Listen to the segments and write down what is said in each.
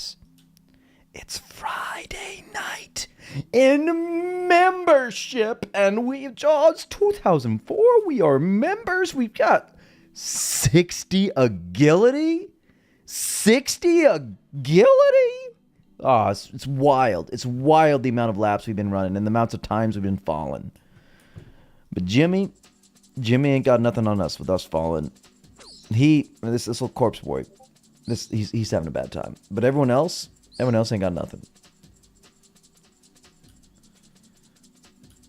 guys, it's Friday night in membership, and it's 2004. We are members. We've got 60 agility. 60 agility? Oh, it's wild. It's wild the amount of laps we've been running and the amounts of times we've been falling. But Jimmy ain't got nothing on us with us falling. This little corpse boy, he's having a bad time. But everyone else ain't got nothing.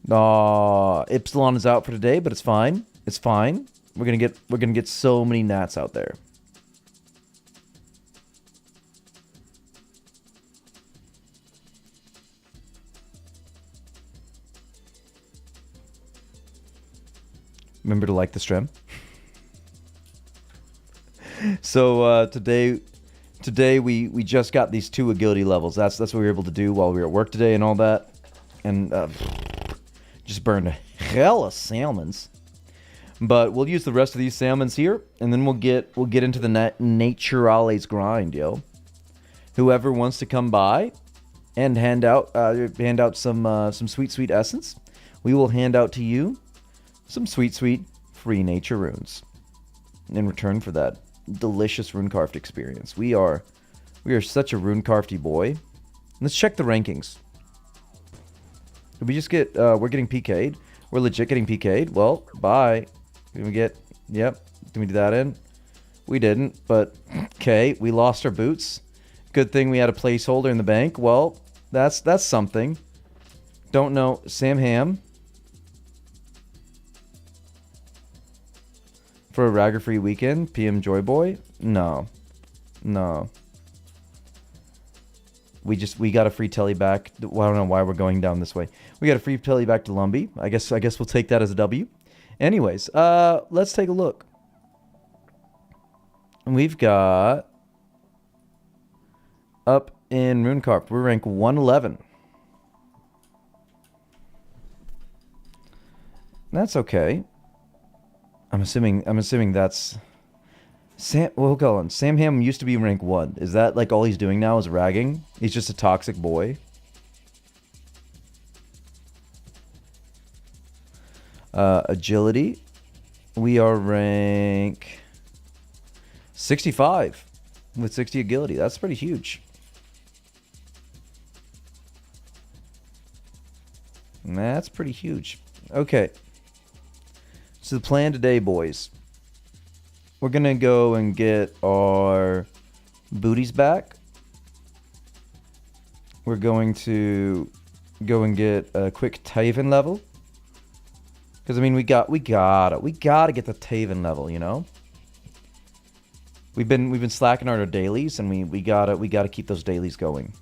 Ypsilon is out for today, but it's fine. It's fine. We're gonna get so many gnats out there. Remember to like the stream. So today we just got these 2 agility levels. That's what we were able to do while we were at work today and all that, and just burned a hell of salmons. But we'll use the rest of these salmons here, and then we'll get into the Naturales grind, yo. Whoever wants to come by and hand out some sweet essence, we will hand out to you some sweet free nature runes in return for that delicious rune carved experience. We are such a rune carvedy boy. Let's check the rankings. Did we just get we're getting PK'd? We're legit getting PK'd? Well, bye. Did we get yep. Did we do that in? We didn't, but okay, we lost our boots. Good thing we had a placeholder in the bank. Well, that's something. Don't know. Sam Ham. For a ragger-free weekend, PM Joy Boy? No. We got a free telly back. Well, I don't know why we're going down this way. We got a free telly back to Lumbee. I guess we'll take that as a W. Anyways, let's take a look. We've got up in RuneCarp, we're ranked 111. That's okay. I'm assuming that's Sam. Well, go on. Sam Ham used to be rank 1. Is that like all he's doing now is ragging? He's just a toxic boy. Agility. We are rank 65 with 60 agility. That's pretty huge. That's pretty huge. Okay. So the plan today, boys, we're going to go and get our booties back. We're going to go and get a quick Thieving level. Because, I mean, we gotta get the Thieving level, you know? We've been slacking on our dailies, and we gotta keep those dailies going.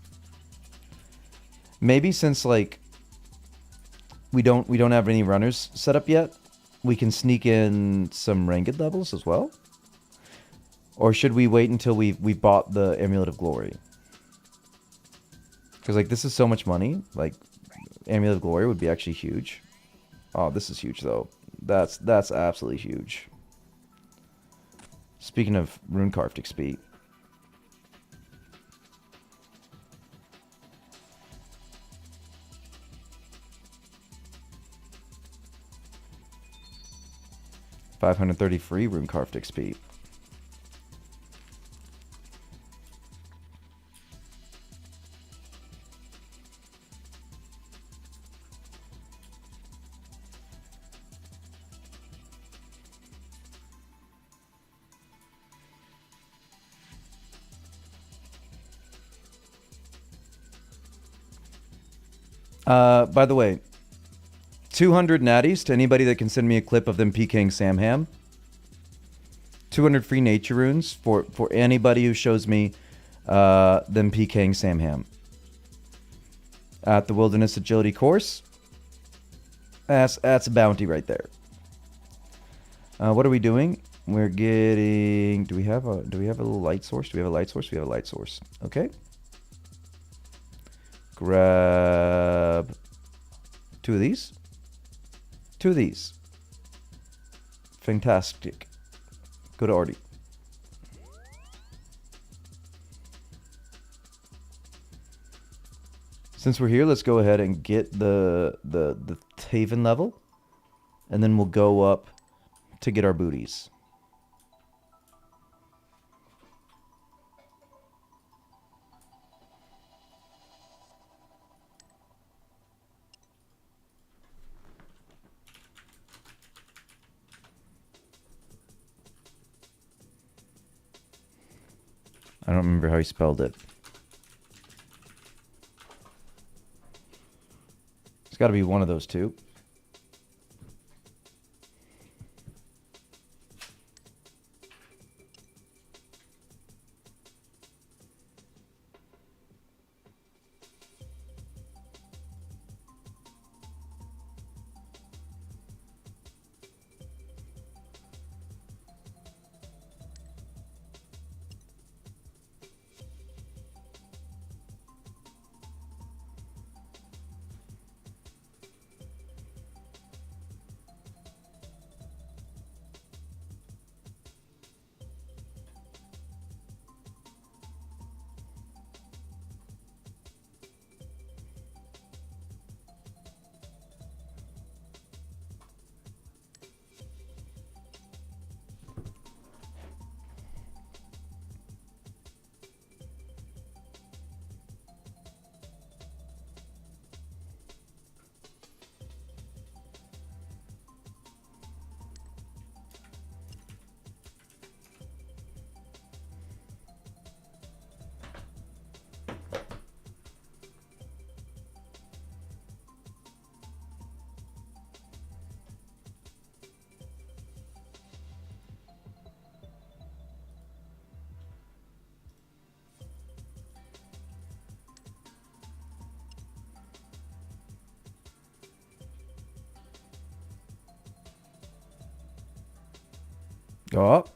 Maybe since, like, we don't have any runners set up yet, we can sneak in some ranked levels as well? Or should we wait until we bought the Amulet of Glory? Because, like, this is so much money. Like, Amulet of Glory would be actually huge. Oh, this is huge, though. That's absolutely huge. Speaking of rune carved XP. $530 free rune carved XP. By the way, 200 natties to anybody that can send me a clip of them PKing Sam Ham. 200 free nature runes for anybody who shows me them PKing Sam Ham. At the Wilderness Agility course. That's a bounty right there. What are we doing? We're getting... Do we have a little light source? Do we have a light source? We have a light source. Okay. Grab 2 of these. 2 of these. Fantastic. Go to Artie. Since we're here, let's go ahead and get the Thieving level, and then we'll go up to get our booties. I don't remember how he spelled it. It's got to be one of those two. Go up.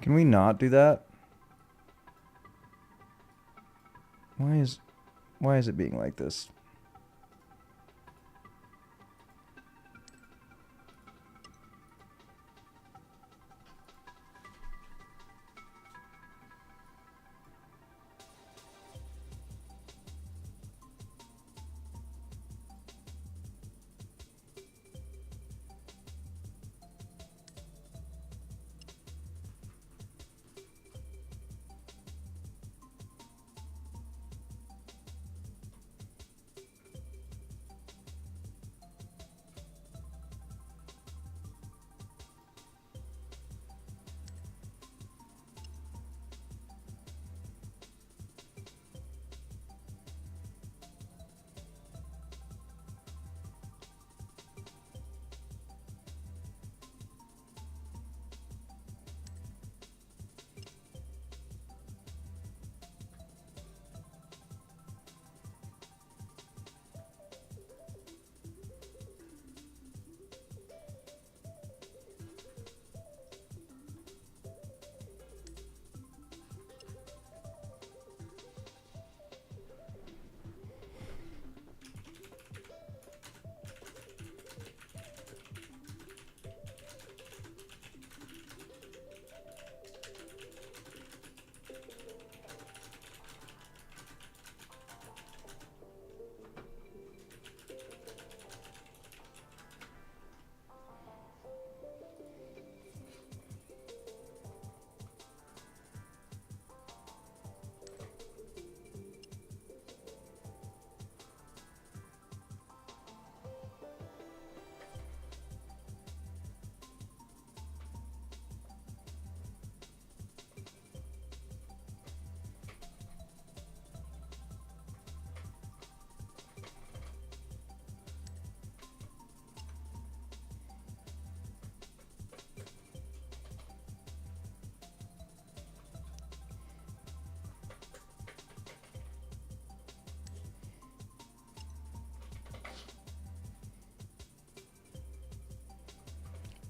Can we not do that? Why is it being like this?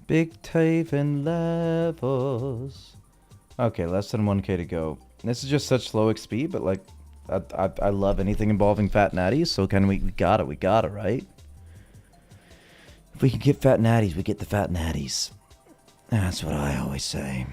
Big Thieving levels. Okay, less than 1k to go. This is just such slow XP, but like, I love anything involving fat natties, so we got it, right? If we can get fat natties, we get the fat natties. That's what I always say.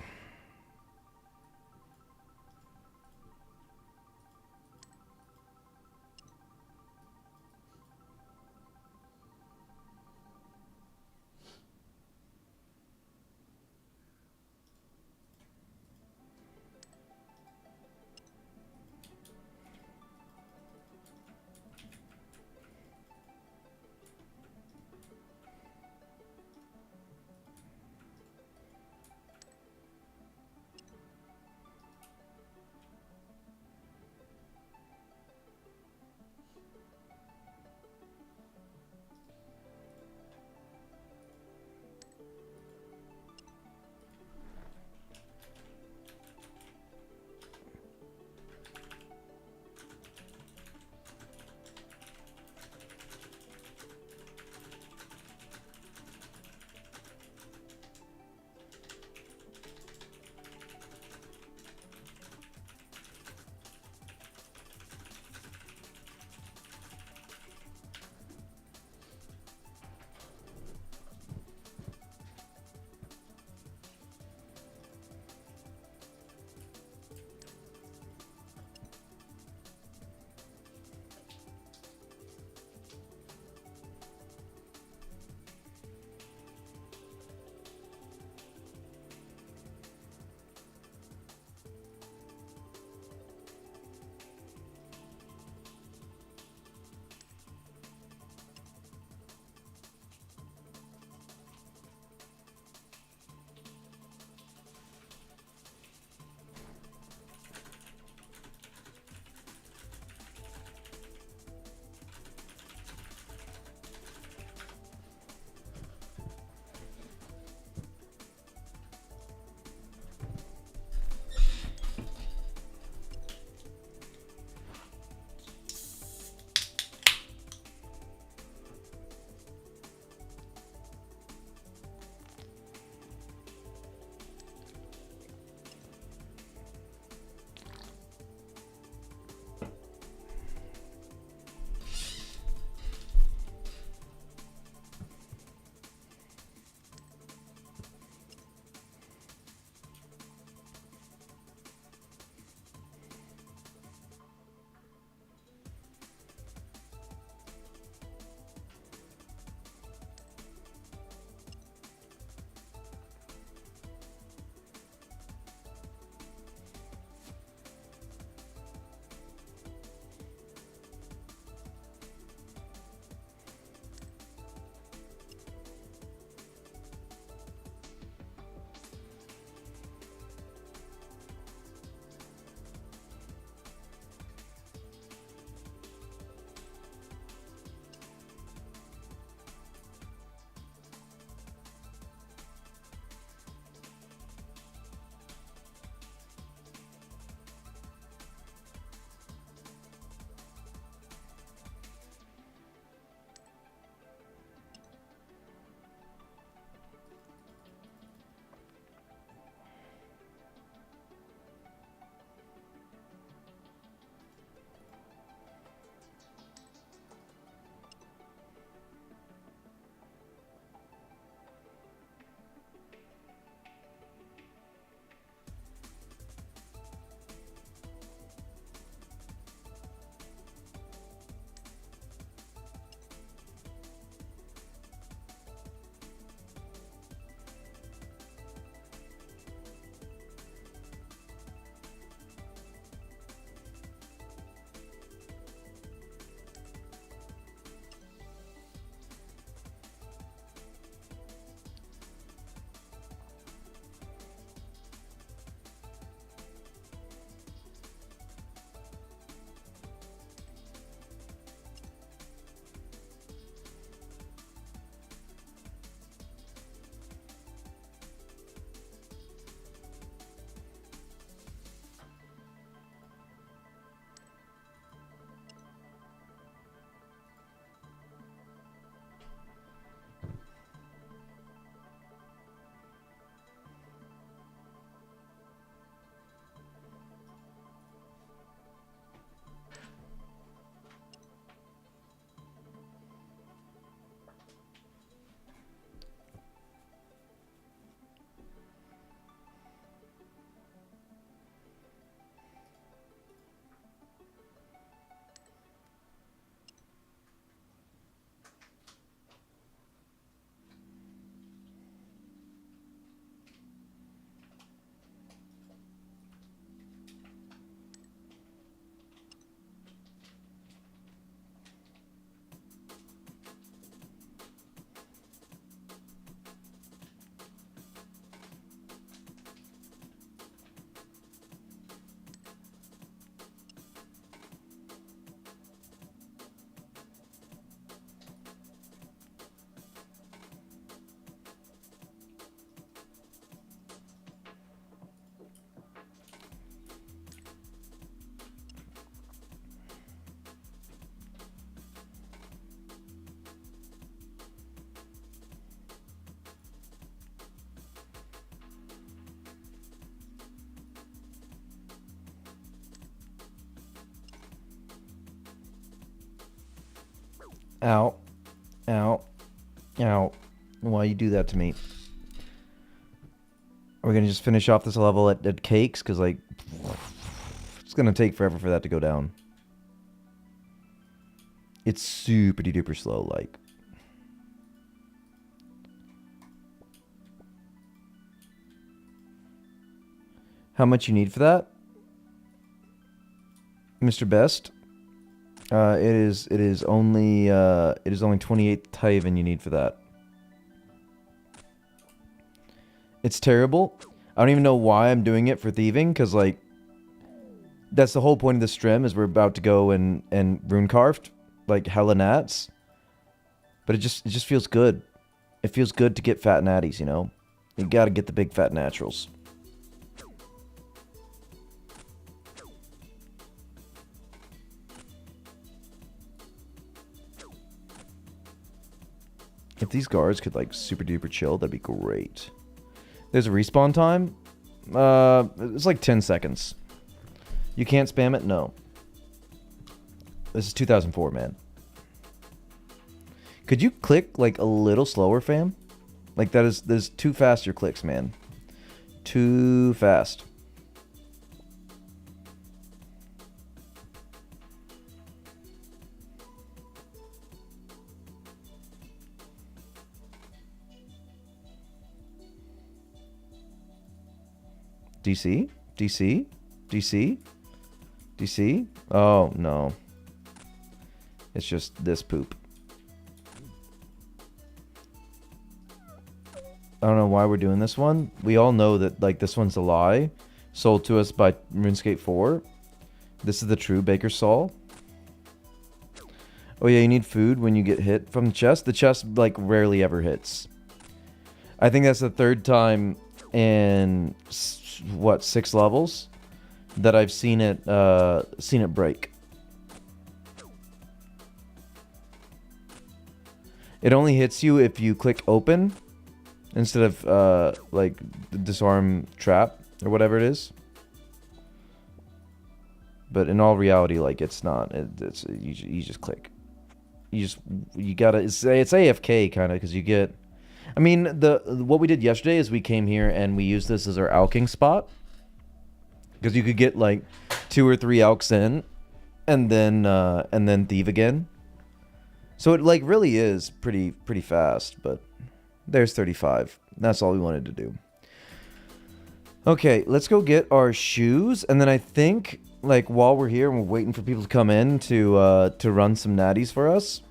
Ow. Ow. Ow. Why you do that to me? Are we gonna just finish off this level at cakes? Because, like, it's gonna take forever for that to go down. It's super duper slow, like. How much you need for that, Mr. Best? It is only 28 Thieving you need for that. It's terrible. I don't even know why I'm doing it for thieving, because, like, that's the whole point of this stream, is we're about to go and rune carved, like hella nats. But it just feels good. It feels good to get fat natties, you know? You gotta get the big fat naturals. If these guards could, like, super duper chill, that'd be great. There's a respawn time. It's like 10 seconds. You can't spam it? No. This is 2004, man. Could you click, like, a little slower, fam? Like, there's too fast your clicks, man. Too fast. DC? DC? DC? DC? Oh, no. It's just this poop. I don't know why we're doing this one. We all know that, like, this one's a lie. Sold to us by RuneScape 4. This is the true Baker Saul. Oh yeah, you need food when you get hit from the chest. The chest, like, rarely ever hits. I think that's the third time in, what, 6 levels that I've seen it break. It only hits you if you click open instead of like the disarm trap or whatever it is. But in all reality, like, it's not. It's you just click. You gotta. It's AFK kind of, because you get. I mean, what we did yesterday is we came here and we used this as our alking spot, because you could get, like, 2 or 3 alks in, and then thieve again. So it, like, really is pretty fast. But there's 35. That's all we wanted to do. Okay, let's go get our shoes, and then I think, like, while we're here and we're waiting for people to come in to run some natties for us.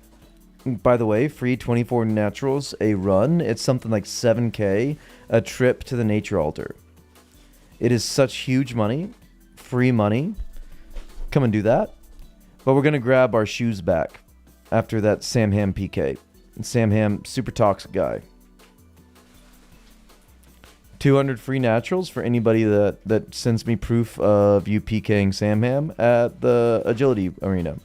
By the way, free 24 naturals a run. It's something like 7k a trip to the nature altar. It is such huge money, free money. Come and do that. But we're gonna grab our shoes back after that Sam Ham PK. And Sam Ham, super toxic guy. 200 free naturals for anybody that sends me proof of you PKing Sam Ham at the agility arena.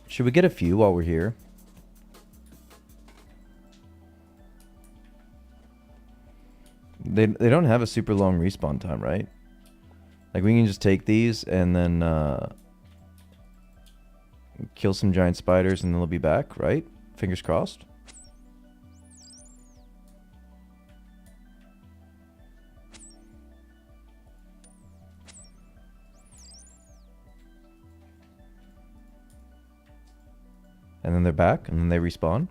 Should we get a few while we're here? They don't have a super long respawn time, right? Like, we can just take these and then kill some giant spiders and then they'll be back, right? Fingers crossed. And then they're back, and then they respawn.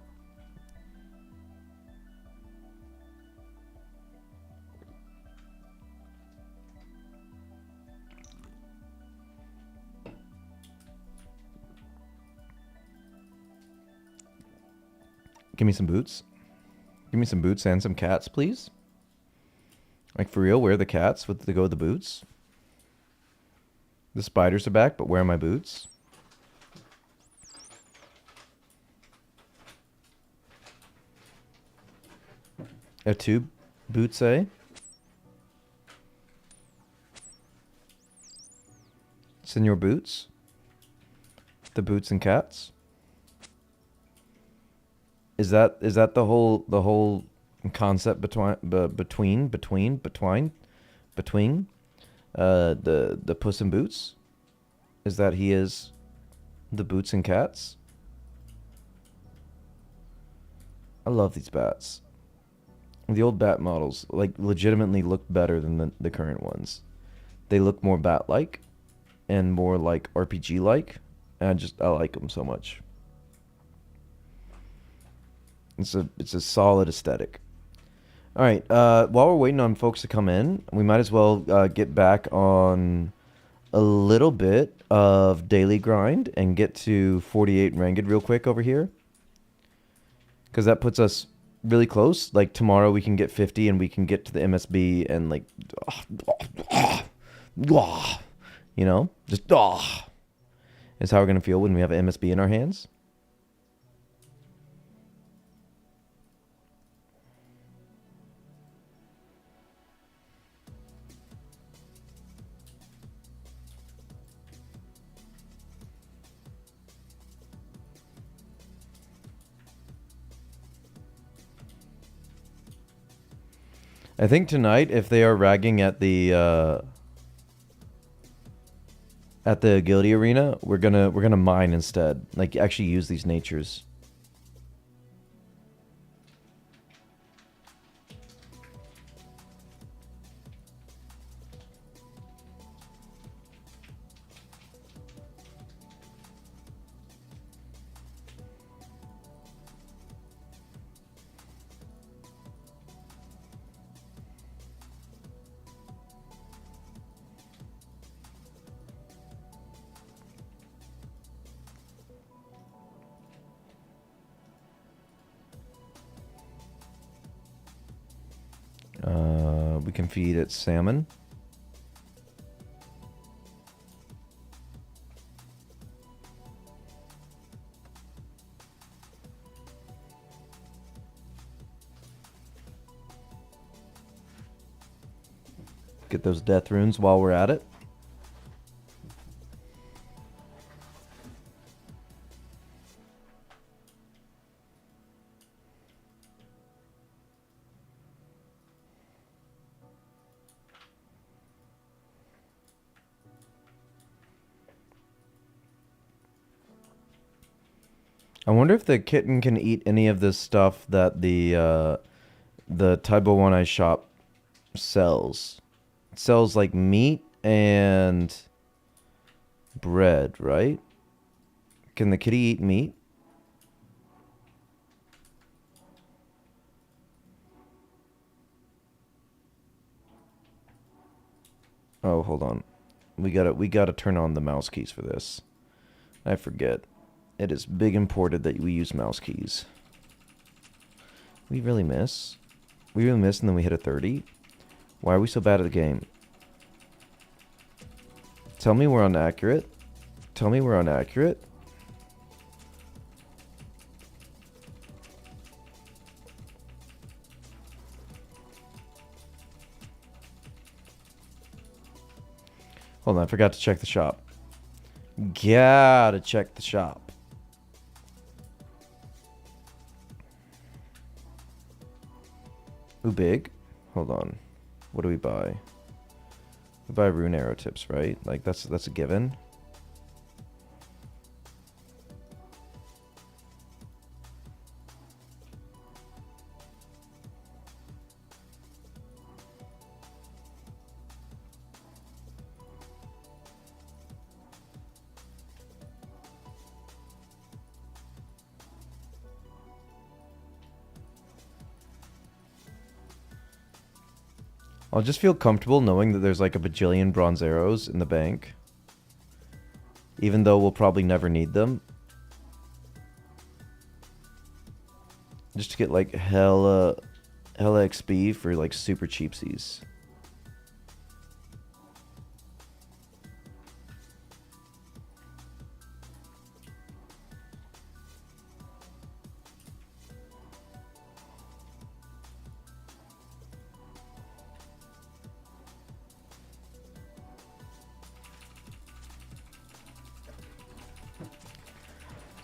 Give me some boots. Give me some boots and some cats, please. Like, for real, where are the cats with the go with the boots? The spiders are back, but where are my boots? A tube boots, eh? Senor Boots? The Boots and Cats? Is that the whole concept between the Puss in Boots? Is that he is the Boots and Cats? I love these bats. The old bat models like legitimately look better than the current ones. They look more bat-like and more like RPG-like. And I like them so much. It's a solid aesthetic. All right. While we're waiting on folks to come in, we might as well get back on a little bit of daily grind and get to 48 Ranged real quick over here, because that puts us really close. Like tomorrow we can get 50 and we can get to the MSB and like, you know, just is how we're gonna feel when we have an MSB in our hands. I think tonight, if they are ragging at the agility arena, we're gonna mine instead. Like actually use these natures. We can feed it salmon. Get those death runes while we're at it. I wonder if the kitten can eat any of this stuff that the Taibo One Eye shop sells. It sells like meat and bread, right? Can the kitty eat meat? Oh, hold on. We gotta turn on the mouse keys for this. I forget. It is big important that we use mouse keys. We really miss. We really miss and then we hit a 30. Why are we so bad at the game? Tell me we're inaccurate. Tell me we're inaccurate. Hold on, I forgot to check the shop. Gotta check the shop. Ooh, big. Hold on. What do we buy? We buy rune arrow tips, right? Like that's a given. I'll just feel comfortable knowing that there's like a bajillion bronze arrows in the bank. Even though we'll probably never need them. Just to get like hella XP for like super cheapsies.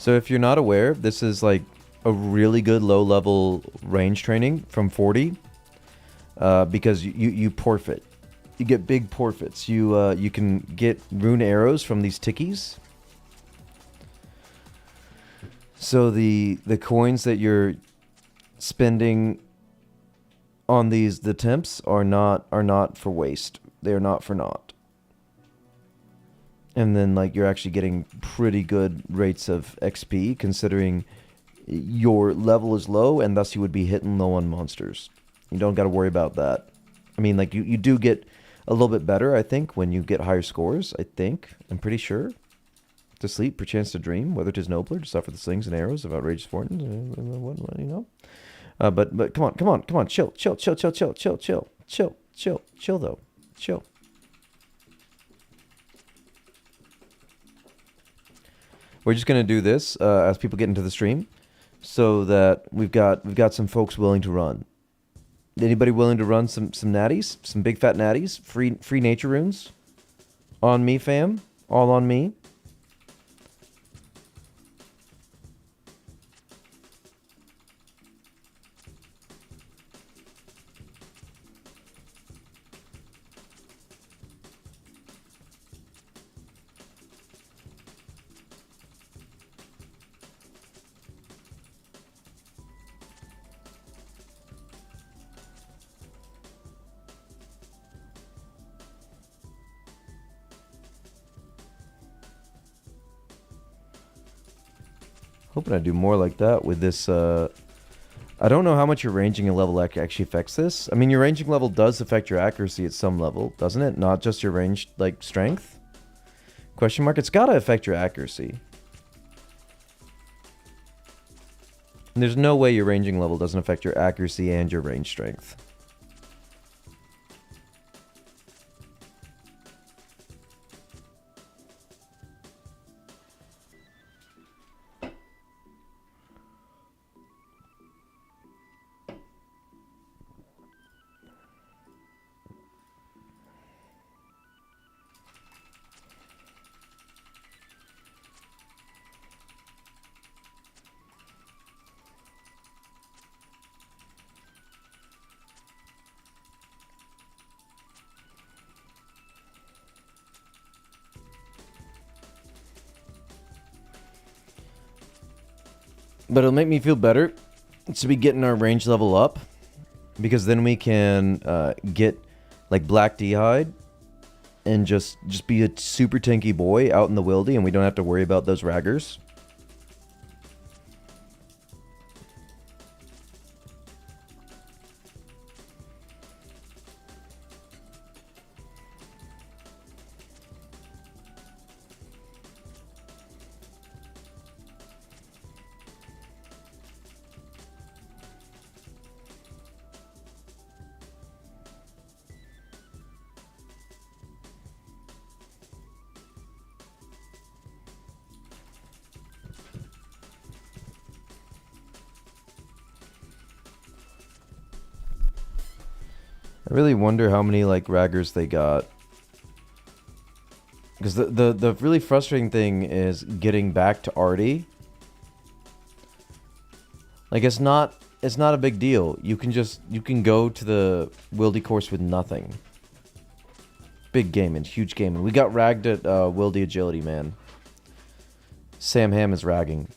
So if you're not aware, this is like a really good low-level range training from 40, because you forfeit. You get big forfeits. You can get rune arrows from these tickies. So the coins that you're spending on the temps are not for waste. They are not for naught. And then like you're actually getting pretty good rates of XP considering your level is low, and thus you would be hitting low on monsters. You don't got to worry about that. I mean, like you do get a little bit better, I think, when you get higher scores. I think, I'm pretty sure. To sleep, perchance to dream, whether 'tis nobler to suffer the slings and arrows of outrageous fortunes, what, you know. But come on, chill though, chill. We're just gonna do this as people get into the stream, so that we've got some folks willing to run. Anybody willing to run some natties, some big fat natties, free nature runes, on me, fam, all on me. Hoping I do more like that with this. I don't know how much your ranging and level actually affects this. I mean, your ranging level does affect your accuracy at some level, doesn't it? Not just your range, like, strength? Question mark? It's gotta affect your accuracy. And there's no way your ranging level doesn't affect your accuracy and your range strength. But it'll make me feel better to be getting our range level up, because then we can get like black d'hide and just be a super tanky boy out in the wildy, and we don't have to worry about those raggers. I really wonder how many like raggers they got. Because the really frustrating thing is getting back to Artie. Like it's not a big deal. You can go to the Wildy course with nothing. Big gaming, huge gaming. We got ragged at Wildy agility, man. Sam Ham is ragging.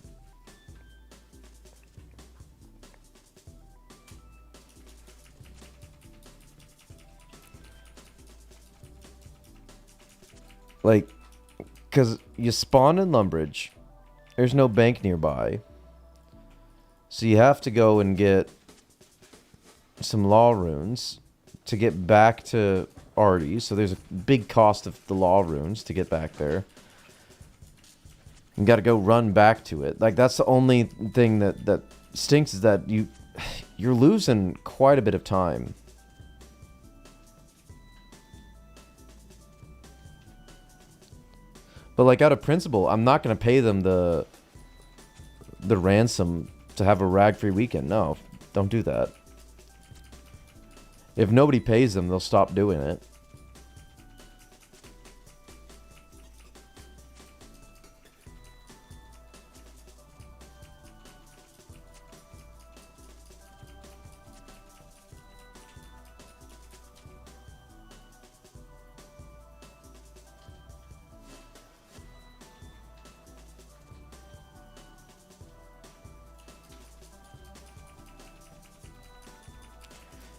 Like, because you spawn in Lumbridge. There's no bank nearby. So you have to go and get some law runes to get back to Artie. So there's a big cost of the law runes to get back there. You got to go run back to it. Like, that's the only thing that stinks, is that you're losing quite a bit of time. But like out of principle, I'm not going to pay them the ransom to have a rag-free weekend. No, don't do that. If nobody pays them, they'll stop doing it.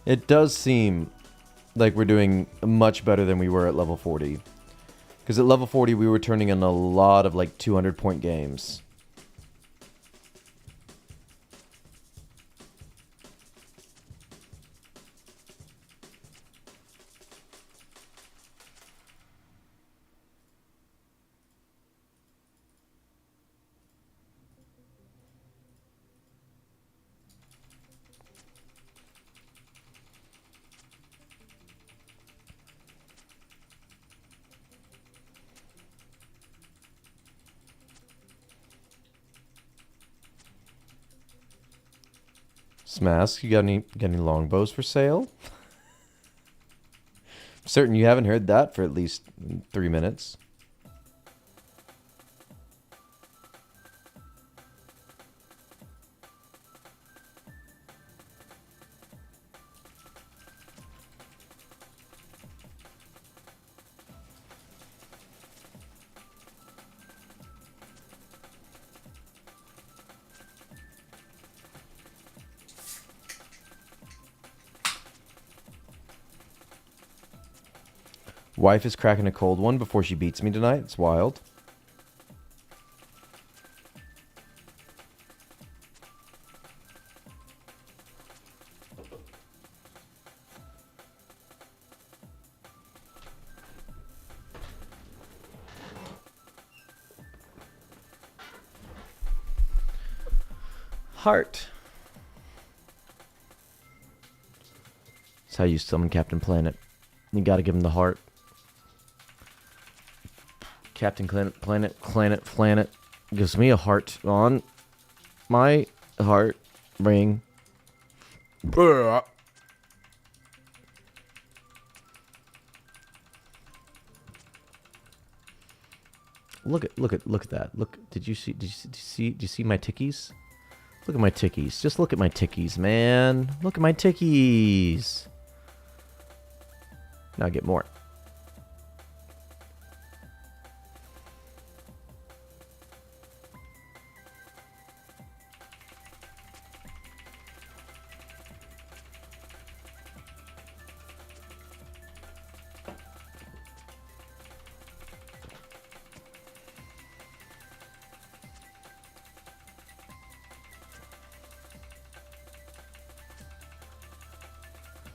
It does seem like we're doing much better than we were at level 40. Because at level 40, we were turning in a lot of, like, 200-point games. Smask, you got any longbows for sale? I'm certain you haven't heard that for at least 3 minutes. Wife is cracking a cold one before she beats me tonight. It's wild. Heart. That's how you summon Captain Planet. You gotta give him the heart. Captain Planet gives me a heart on my heart ring. Look at that. Look, did you see my tickies? Look at my tickies. Just look at my tickies, man. Look at my tickies. Now get more.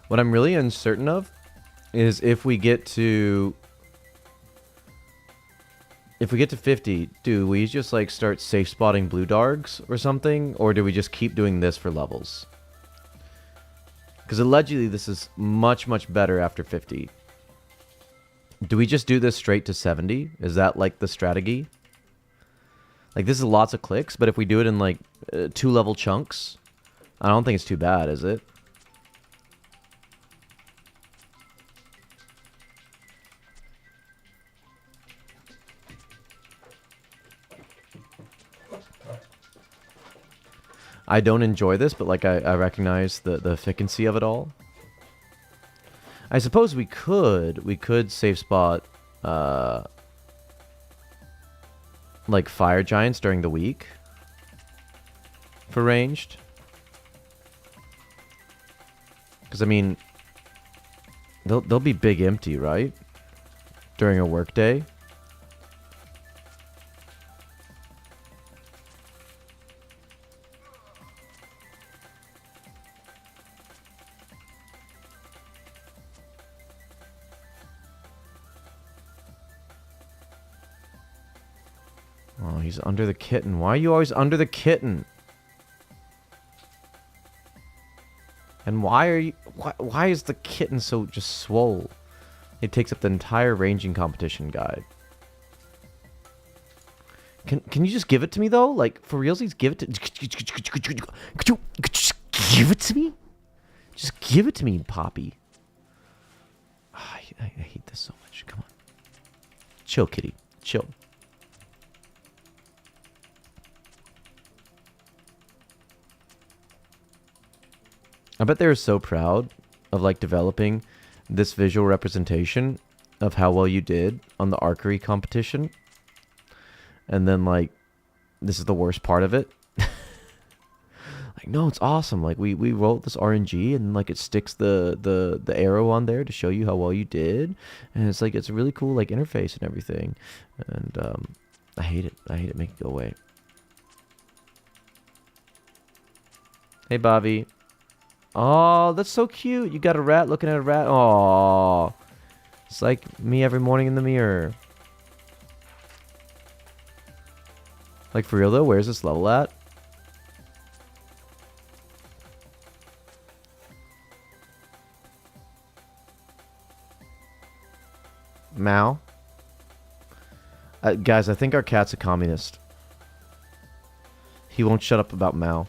What I'm really uncertain of is if we get to 50, do we just like start safe spotting blue dargs or something, or do we just keep doing this for levels? Because allegedly this is much better after 50. Do we just do this straight to 70? Is that like the strategy? Like this is lots of clicks, but if we do it in like 2-level chunks, I don't think it's too bad, is it? I don't enjoy this, but like I recognize the efficacy of it all. I suppose we could save spot like fire giants during the week for ranged. Because I mean, they'll be big empty, right? During a work day. Oh, he's under the kitten. Why are you always under the kitten? And why are you... Why is the kitten so just swole? It takes up the entire ranging competition guide. Can you just give it to me, though? Like, for realsies, give it to... Could you just give it to me? Just give it to me, Poppy. Oh, I hate this so much. Come on. Chill, kitty. Chill. I bet they were so proud of like developing this visual representation of how well you did on the archery competition. And then like, this is the worst part of it. Like, no, it's awesome. Like we wrote this RNG and like it sticks the arrow on there to show you how well you did, and it's like it's a really cool like interface and everything. And I hate it. I hate it. Make it go away. Hey, Bobby. Oh, that's so cute. You got a rat looking at a rat. Oh, it's like me every morning in the mirror. Like, for real, though? Where's this level at? Mao? Guys, I think our cat's a communist. He won't shut up about Mao.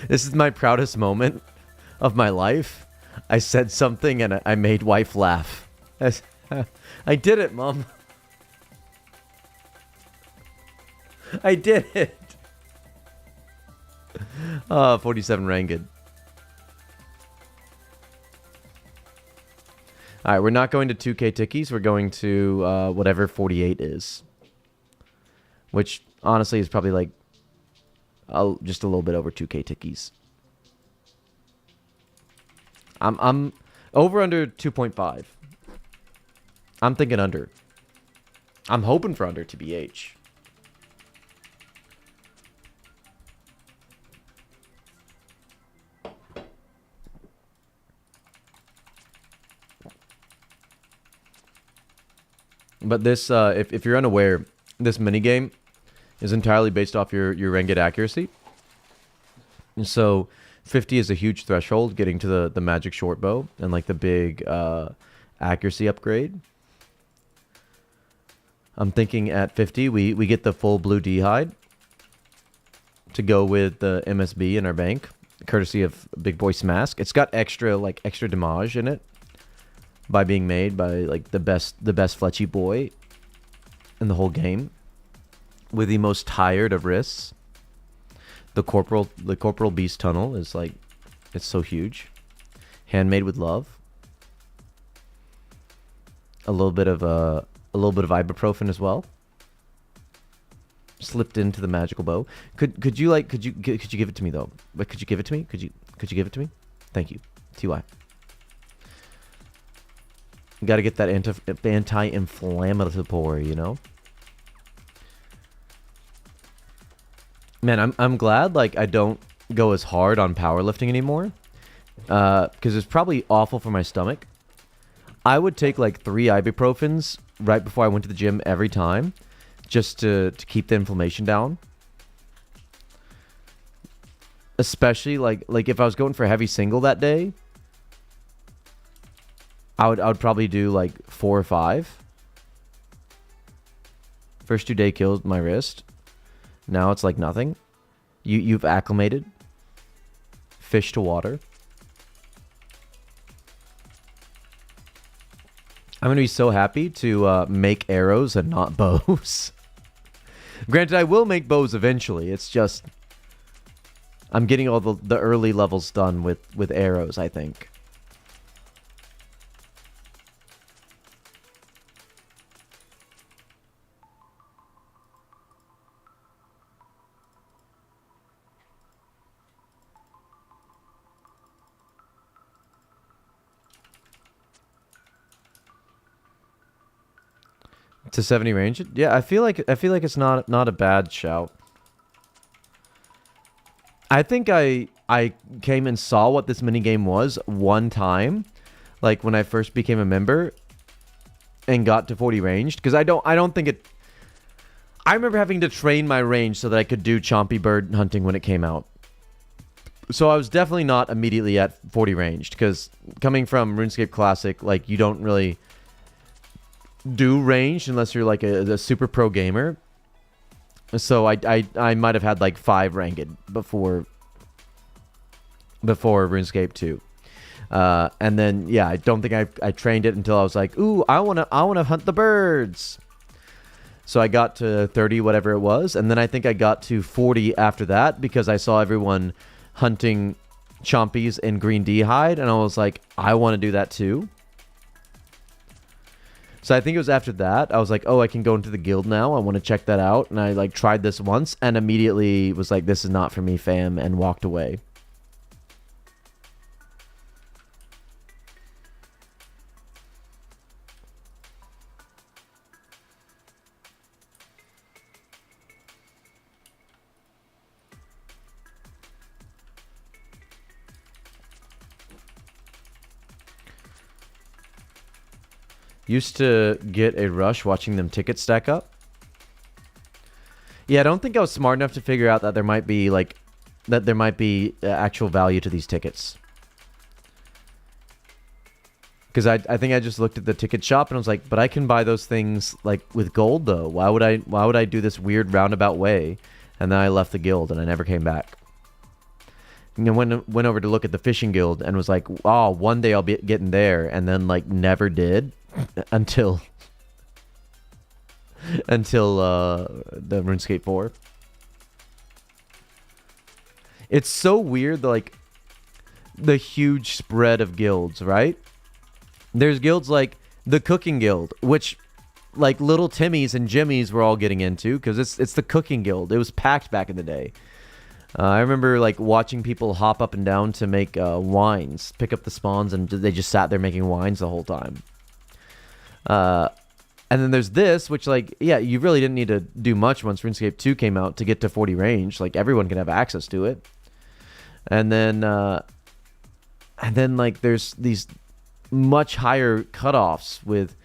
This is my proudest moment of my life. I said something and I made wife laugh. I did it, Mom. I did it. 47 Ranged. Alright, we're not going to 2k tickies. We're going to whatever 48 is. Which, honestly, is probably like just a little bit over 2k tickies. I'm over under 2.5. I'm thinking under. I'm hoping for under TBH. But this, if you're unaware, this minigame is entirely based off your ranged accuracy. And so 50 is a huge threshold getting to the magic short bow and like the big accuracy upgrade. I'm thinking at 50 we get the full blue D-hide to go with the MSB in our bank, courtesy of Big Boy Smask. It's got extra damage in it by being made by like the best fletchy boy in the whole game with the most tired of wrists. The corporal beast tunnel is like, it's so huge. Handmade with love. A little bit of ibuprofen as well. Slipped into the magical bow. Could you give it to me though? But could you give it to me? Could you give it to me? Thank you. TY. You got to get that anti-inflammatory, you know? Man, I'm glad like I don't go as hard on powerlifting anymore. Because it's probably awful for my stomach. I would take like 3 ibuprofens right before I went to the gym every time, just to keep the inflammation down. Especially like if I was going for a heavy single that day, I would probably do like 4 or 5. First 2 day killed my wrist. Now it's like nothing. You've acclimated. Fish to water. I'm going to be so happy to make arrows and not bows. Granted, I will make bows eventually. It's just I'm getting all the early levels done with arrows, I think. To 70 range? Yeah, I feel like it's not a bad shout. I think I came and saw what this minigame was one time, like when I first became a member and got to 40 ranged, because I don't think it. I remember having to train my range so that I could do chompy bird hunting when it came out. So I was definitely not immediately at 40 ranged, because coming from RuneScape Classic, like you don't really do range unless you're like a super pro gamer. So I might have had like 5 ranked before RuneScape 2. And then yeah, I don't think I trained it until I was like, ooh, I wanna hunt the birds. So I got to 30, whatever it was, and then I think I got to 40 after that because I saw everyone hunting chompies in green D-hide, and I was like, I want to do that too. So I think it was after that. I was like, oh, I can go into the guild now. I want to check that out. And I like tried this once and immediately was like, this is not for me, fam, and walked away. Used to get a rush watching them tickets stack up. Yeah, I don't think I was smart enough to figure out that there might be actual value to these tickets. Because I think I just looked at the ticket shop and I was like, but I can buy those things like with gold though. Why would I do this weird roundabout way? And then I left the guild and I never came back. You know, went over to look at the fishing guild and was like, oh, one day I'll be getting there, and then like never did. Until the RuneScape 4. It's so weird, like the huge spread of guilds, right? There's guilds like the cooking guild, which like little Timmys and Jimmys were all getting into because it's the cooking guild. It was packed back in the day. I remember like watching people hop up and down to make wines, pick up the spawns, and they just sat there making wines the whole time. And then there's this, which like, yeah, you really didn't need to do much once RuneScape 2 came out to get to 40 range. Like everyone can have access to it. And then like there's these much higher cutoffs with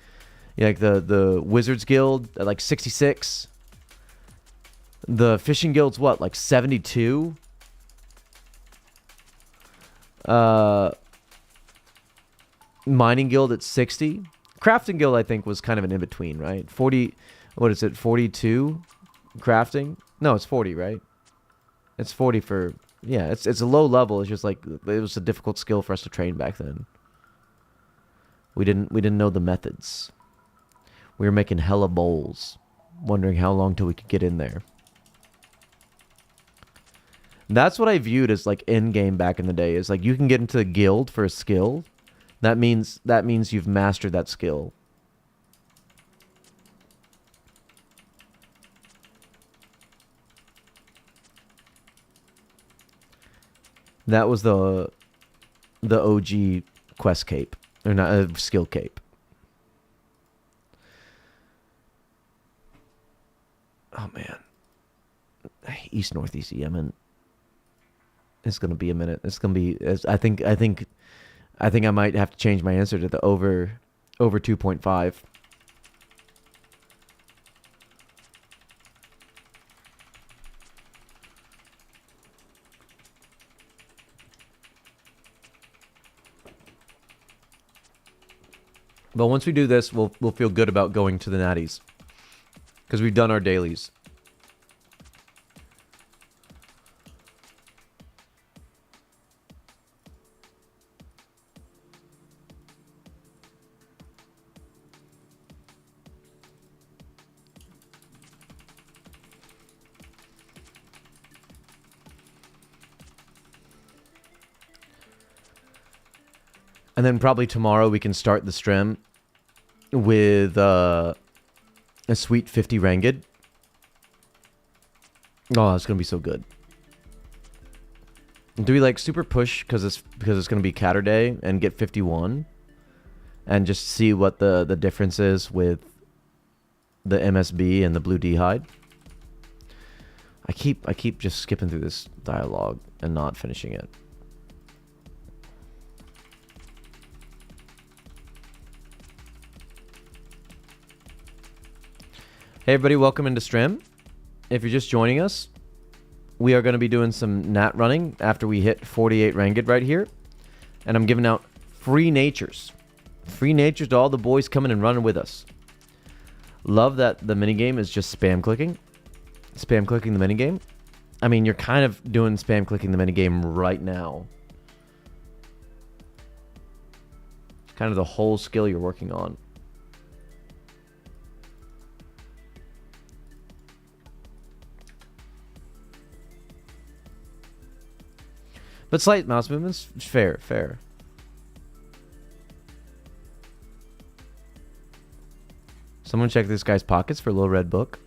like the Wizards Guild at like 66. The Fishing Guild's what, like 72? Mining Guild at 60. Crafting Guild, I think, was kind of an in-between, right? 40, what is it, 42 crafting? No, it's 40, right? It's 40 for, yeah, it's a low level. It's just like, it was a difficult skill for us to train back then. We didn't know the methods. We were making hella bowls, wondering how long till we could get in there. That's what I viewed as like in-game back in the day, is like you can get into the guild for a skill. That means you've mastered that skill. That was the OG quest cape, or not skill cape. Oh man, east northeast Yemen. It's gonna be a minute. It's gonna be. I think I might have to change my answer to the over 2.5. But once we do this, we'll feel good about going to the natties, because we've done our dailies. And then probably tomorrow we can start the stream with a sweet 50 Ranged. Oh, it's gonna be so good. Do we like super push because it's gonna be Catter Day and get 51, and just see what the difference is with the MSB and the blue D'hide? I keep just skipping through this dialogue and not finishing it. Hey everybody, welcome into stream. If you're just joining us, we are going to be doing some nat running after we hit 48 Ranged right here. And I'm giving out free natures. Free natures to all the boys coming and running with us. Love that the minigame is just spam clicking. Spam clicking the minigame. I mean, you're kind of doing spam clicking the minigame right now. It's kind of the whole skill you're working on. But slight mouse movements, fair. Someone check this guy's pockets for a little red book.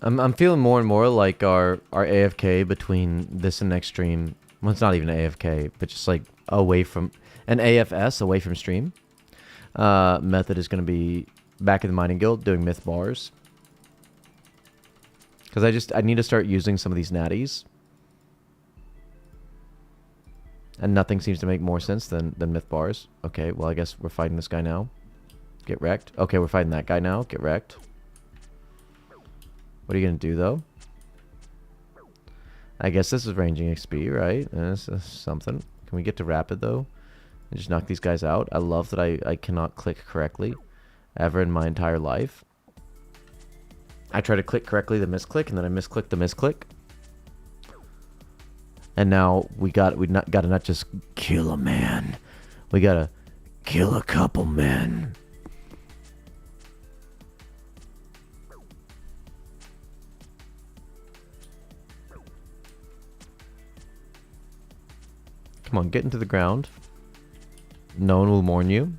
I'm feeling more and more like our AFK between this and next stream. Well, it's not even AFK, but just like away from an AFS away from stream. Method is going to be back in the mining guild doing myth bars. Because I need to start using some of these natties. And nothing seems to make more sense than myth bars. Okay, well I guess we're fighting this guy now. Get wrecked. Okay, we're fighting that guy now. Get wrecked. What are you going to do, though? I guess this is ranging XP, right? This is something. Can we get to rapid, though? And just knock these guys out? I love that I cannot click correctly ever in my entire life. I try to click correctly the misclick, and then I misclick the misclick. And now we gotta not just kill a man. We gotta kill a couple men. Come on, get into the ground. No one will mourn you.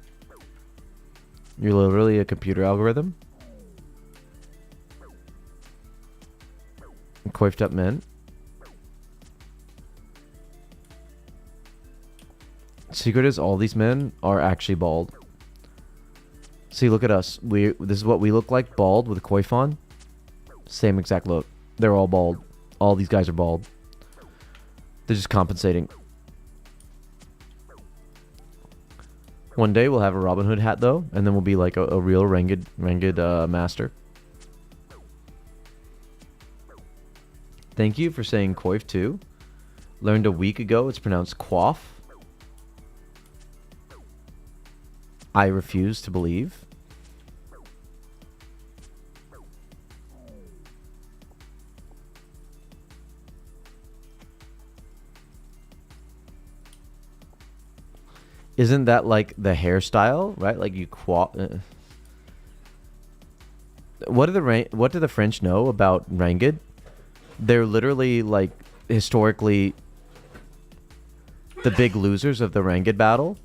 You're literally a computer algorithm. Coiffed up men. Secret is all these men are actually bald. See, look at us. This is what we look like, bald with a coif on. Same exact look. They're all bald. All these guys are bald. They're just compensating. One day we'll have a Robin Hood hat though, and then we'll be like a real Ranged master. Thank you for saying coif too. Learned a week ago it's pronounced quaff. I refuse to believe. Isn't that like the hairstyle, right? Like you What do the French know about Ranged? They're literally like historically the big losers of the Ranged battle.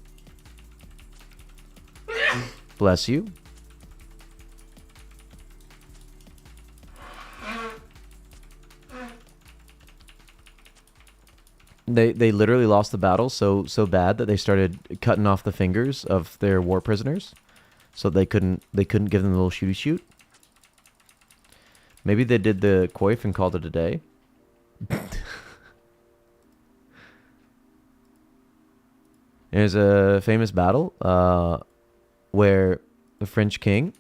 Bless you. They literally lost the battle so bad that they started cutting off the fingers of their war prisoners, so they couldn't give them a little shooty shoot. Maybe they did the coif and called it a day. There's a famous battle where the French king.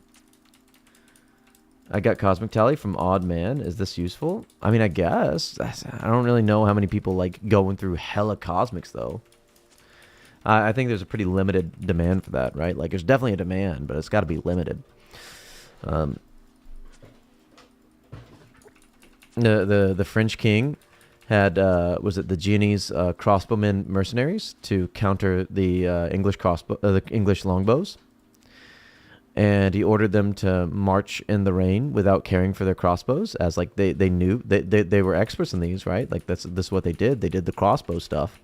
I got Cosmic Tally from Odd Man. Is this useful? I mean, I guess. I don't really know how many people like going through hella Cosmics, though. I think there's a pretty limited demand for that, right? Like, there's definitely a demand, but it's got to be limited. The French king had, was it the Genoese crossbowmen mercenaries to counter the English longbows. And he ordered them to march in the rain without caring for their crossbows, as like they knew they were experts in these, right? Like this is what they did. They did the crossbow stuff,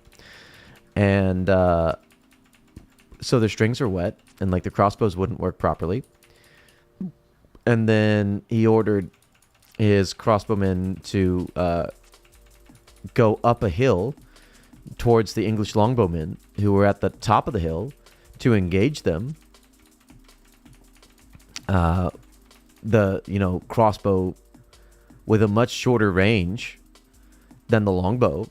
and so their strings are wet, and like the crossbows wouldn't work properly. And then he ordered his crossbowmen to go up a hill towards the English longbowmen who were at the top of the hill to engage them. The crossbow with a much shorter range than the longbow.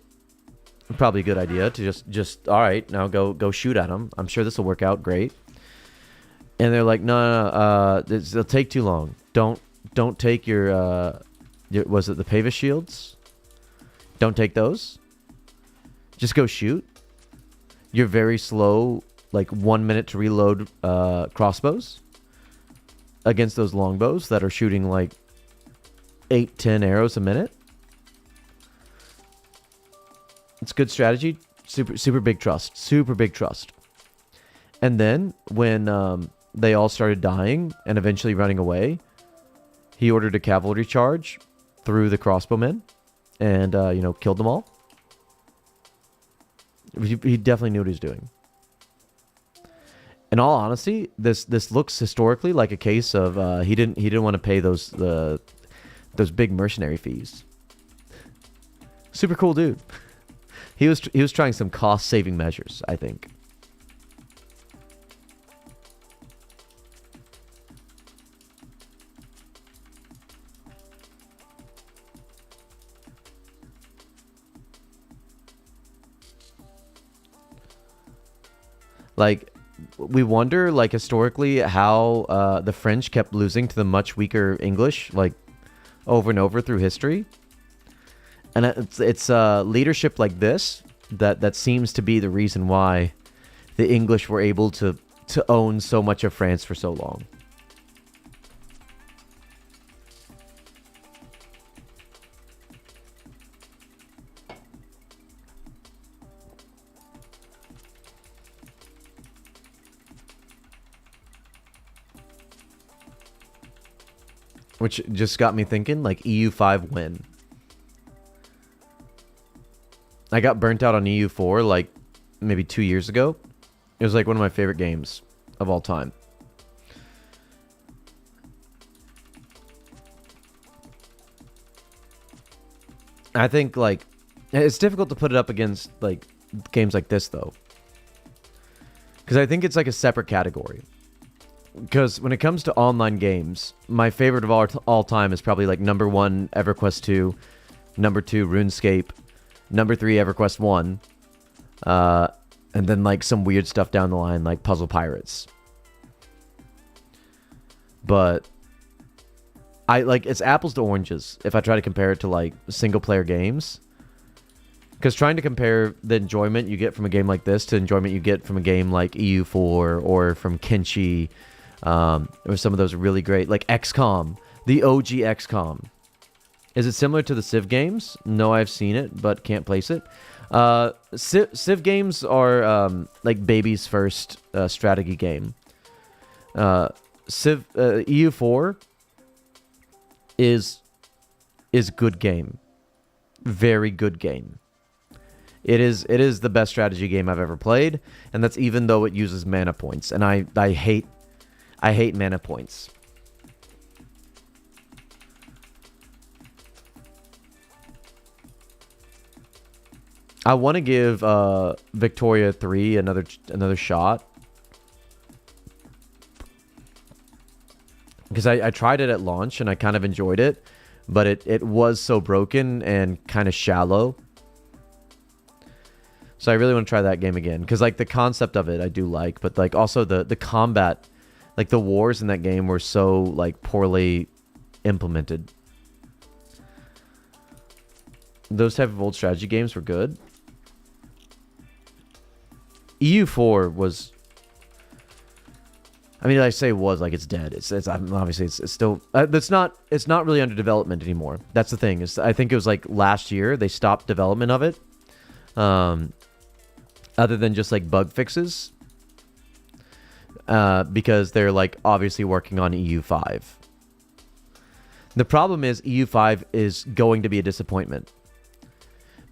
Probably a good idea to just all right, now go shoot at them. I'm sure this will work out great. And they're like, no, it'll take too long. Don't take your was it the Pavis shields? Don't take those. Just go shoot. You're very slow, like 1 minute to reload crossbows against those longbows that are shooting like 8-10 arrows a minute. It's good strategy. Super big trust. Super big trust. And then when they all started dying and eventually running away, he ordered a cavalry charge through the crossbowmen and, killed them all. He definitely knew what he was doing. In all honesty, this looks historically like a case of he didn't want to pay those big mercenary fees. Super cool dude. He was trying some cost saving measures, I think. Like, we wonder, like, historically how the French kept losing to the much weaker English, like, over and over through history. And it's leadership like this that seems to be the reason why the English were able to own so much of France for so long. Which just got me thinking, like, EU5 win. I got burnt out on EU4, like, maybe 2 years ago. It was, like, one of my favorite games of all time. I think, like, it's difficult to put it up against, like, games like this, though. Because I think it's, like, a separate category. Because when it comes to online games, my favorite of all time is probably like number 1, EverQuest 2, number 2, RuneScape, number 3, EverQuest 1, and then like some weird stuff down the line like Puzzle Pirates. But it's apples to oranges if I try to compare it to like single player games. Because trying to compare the enjoyment you get from a game like this to enjoyment you get from a game like EU4 or from Kenshi, or some of those really great, like XCOM, the OG XCOM. Is it similar to the Civ games? No, I've seen it, but can't place it. Civ games are like baby's first strategy game. EU4 is good game. Very good game. It is the best strategy game I've ever played, and that's even though it uses mana points, and I hate mana points. I want to give Victoria 3 another shot. Because I tried it at launch and I kind of enjoyed it, but it was so broken and kind of shallow. So I really want to try that game again. Because like the concept of it I do like, but like also the combat, like the wars in that game were so like poorly implemented. Those type of old strategy games were good. EU4 was, I mean, I say was like it's dead. It's obviously it's still it's not really under development anymore. That's the thing. I think it was like last year they stopped development of it. Other than just like bug fixes, because they're like obviously working on EU5. The problem is EU5 is going to be a disappointment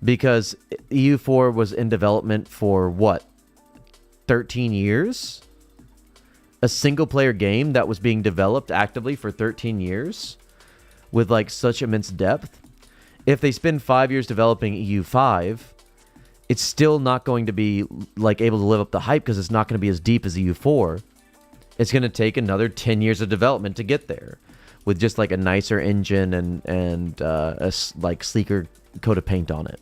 because EU4 was in development for what, 13 years? A single player game that was being developed actively for 13 years with like such immense depth. If they spend 5 years developing EU5, it's still not going to be like able to live up the hype because it's not going to be as deep as EU4. It's going to take another 10 years of development to get there with just like a nicer engine and a like sleeker coat of paint on it.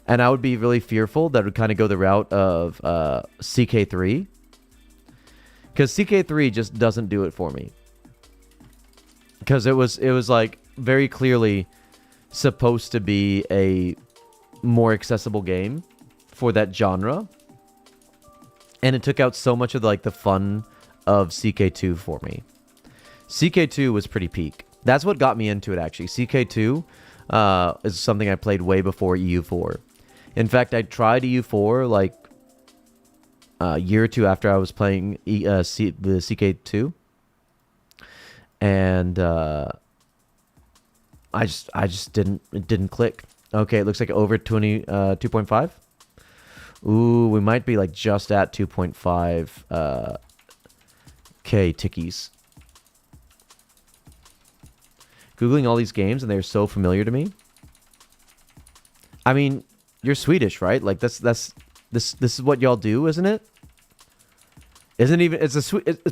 And I would be really fearful that it would kind of go the route of CK3. Because CK3 just doesn't do it for me. Because it was like very clearly supposed to be a more accessible game for that genre, and it took out so much of like the fun of CK2 for me. CK2 was pretty peak. That's what got me into it, actually. CK2 is something I played way before EU4. In fact, I tried EU4 like a year or two after I was playing the CK2, and I just didn't click. Okay, it looks like over 2.5. Ooh, we might be like just at 2.5 K tickies. Googling all these games and they're so familiar to me. I mean, you're Swedish, right? Like this is what y'all do, isn't it?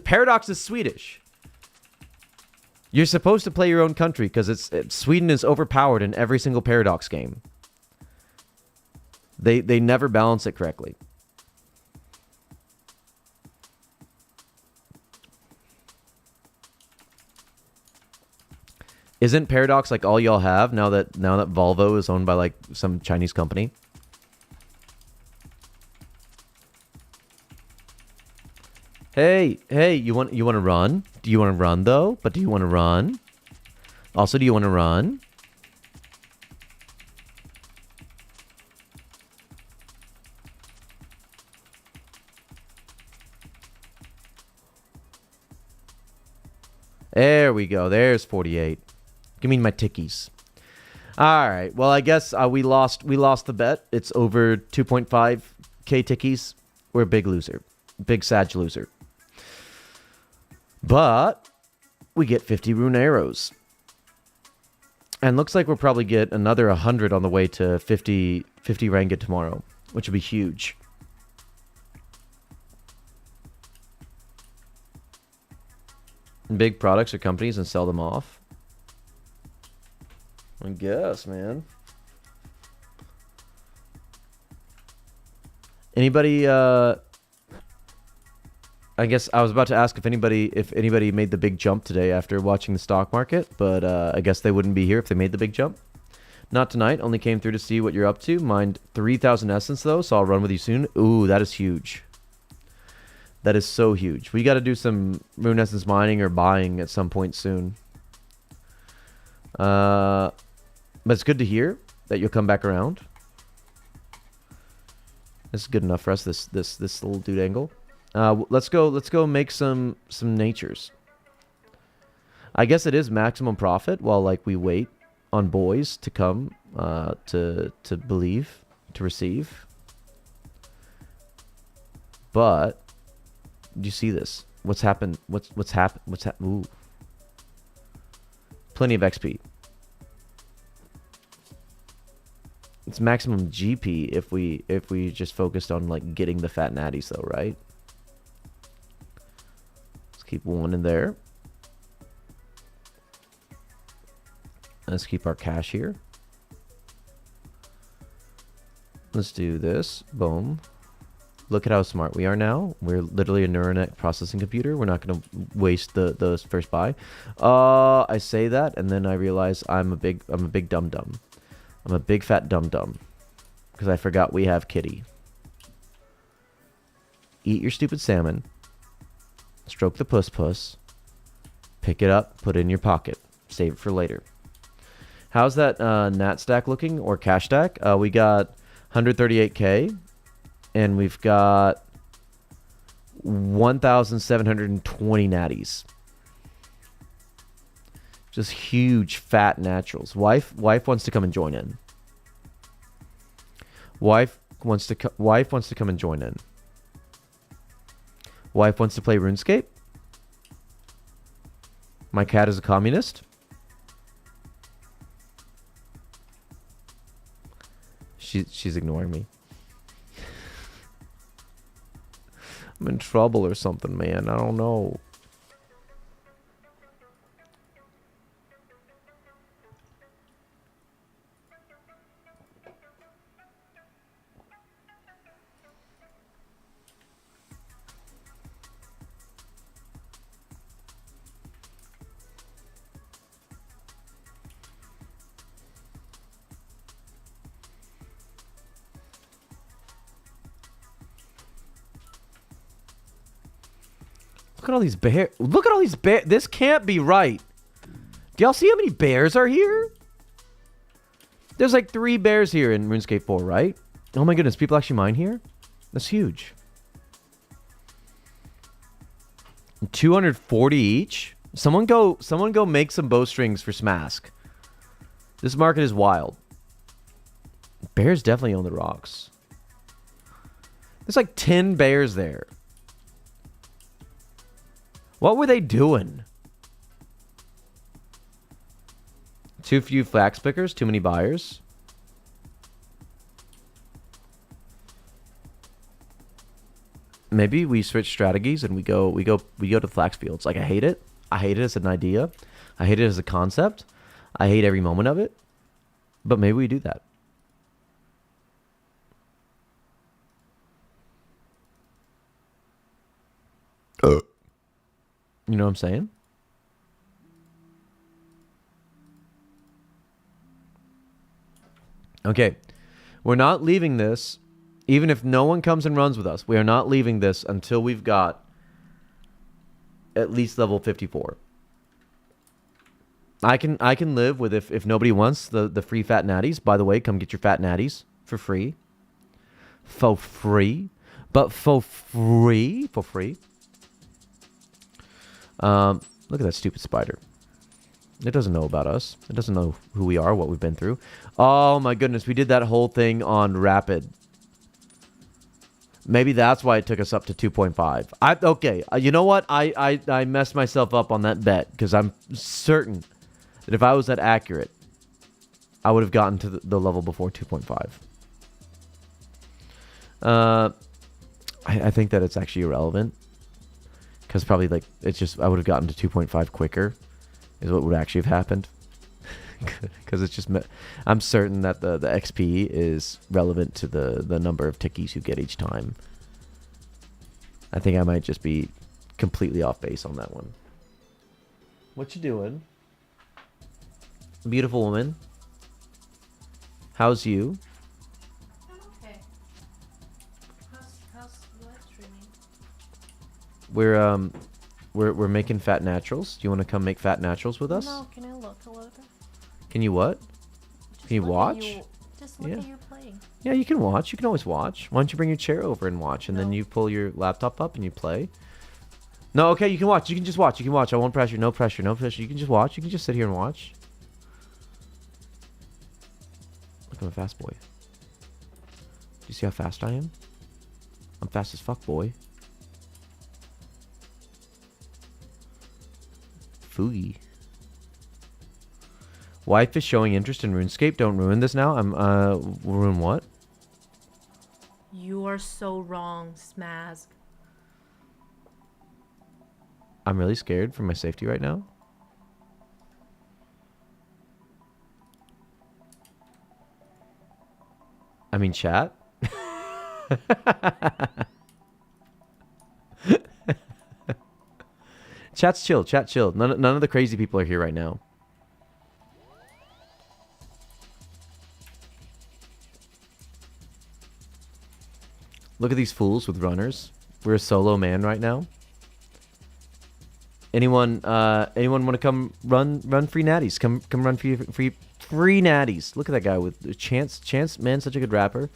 Paradox is Swedish. You're supposed to play your own country because Sweden is overpowered in every single Paradox game. They never balance it correctly. Isn't Paradox like all y'all have now that Volvo is owned by like some Chinese company? Hey, you want to run? Do you want to run though? But do you want to run? Also, do you want to run? There we go. There's 48. Give me my tickies. All right. Well, I guess we lost the bet. It's over 2.5 K tickies. We're a big loser. Big Sag loser. But we get 50 rune arrows. And looks like we'll probably get another 100 on the way to 50 ringgit tomorrow, which would be huge. Big products or companies and sell them off. I guess, man. Anybody I guess I was about to ask if anybody made the big jump today after watching the stock market, but I guess they wouldn't be here if they made the big jump. Not tonight. Only came through to see what you're up to. Mined 3,000 essence though, so I'll run with you soon. Ooh, that is huge. That is so huge. We got to do some rune essence mining or buying at some point soon. But it's good to hear that you'll come back around. This is good enough for us. This little dude angle. Let's go make some natures. I guess it is maximum profit while like we wait on boys to come to believe, to receive. But do you see this? What's happened? What's happened? Ooh. Plenty of XP. It's maximum GP if we just focused on like getting the fat natties though, right? Let's keep one in there. Let's keep our cash here. Let's do this. Boom. Look at how smart we are now. We're literally a neural net processing computer. We're not going to waste the first buy. I say that, and then I realize I'm a big dum-dum. I'm a big fat dum-dum. Because I forgot we have Kitty. Eat your stupid salmon. Stroke the puss-puss. Pick it up, put it in your pocket. Save it for later. How's that nat stack looking, or cash stack? We got 138K. And we've got 1,720 natties. Just huge fat naturals. Wife wants to come and join in. Wife wants to come and join in. Wife wants to play RuneScape. My cat is a communist. She's ignoring me. I'm in trouble or something, man. I don't know. Look at all these bears. Look at all these bears. This can't be right. Do y'all see how many bears are here? There's like 3 bears here in RuneScape 4, right? Oh my goodness, people actually mine here? That's huge. 240 each? Someone go make some bowstrings for Smask. This market is wild. Bears definitely own the rocks. There's like 10 bears there. What were they doing? Too few flax pickers, too many buyers. Maybe we switch strategies and we go to flax fields. Like I hate it. I hate it as an idea. I hate it as a concept. I hate every moment of it. But maybe we do that. You know what I'm saying? Okay. We're not leaving this. Even if no one comes and runs with us, we are not leaving this until we've got at least level 54. I can live with if nobody wants the free fat natties. By the way, come get your fat natties for free. For free. But for free. For free. Look at that stupid spider. It doesn't know about us. It doesn't know who we are, what we've been through. Oh my goodness, we did that whole thing on rapid. Maybe that's why it took us up to 2.5. Okay, you know what? I messed myself up on that bet because I'm certain that if I was that accurate, I would have gotten to the level before 2.5. I think that it's actually irrelevant because probably like it's just I would have gotten to 2.5 quicker is what would actually have happened. Because it's just I'm certain that the XP is relevant to the number of tickies you get each time. I think I might just be completely off base on that one. What you doing? Beautiful woman. How's you? I'm okay. How's live streaming? We're making fat naturals. Do you want to come make fat naturals with us? No, can I look a little bit? Can you what? Can you watch? Just look at you playing. Yeah, you can watch. You can always watch. Why don't you bring your chair over and watch, and then you pull your laptop up and you play? No, okay, you can watch. You can just watch. You can watch. I won't pressure. No pressure. No pressure. You can just watch. You can just sit here and watch. Look, I'm a fast boy. Do you see how fast I am? I'm fast as fuck, boy. Fooey. Wife is showing interest in RuneScape. Don't ruin this now. Ruin what? You are so wrong, Smazg. I'm really scared for my safety right now. I mean, chat. Chat's chill. Chat chill. None of the crazy people are here right now. Look at these fools with runners. We're a solo man right now. Anyone want to come run free natties? Come run free natties. Look at that guy with Chance, man, such a good rapper,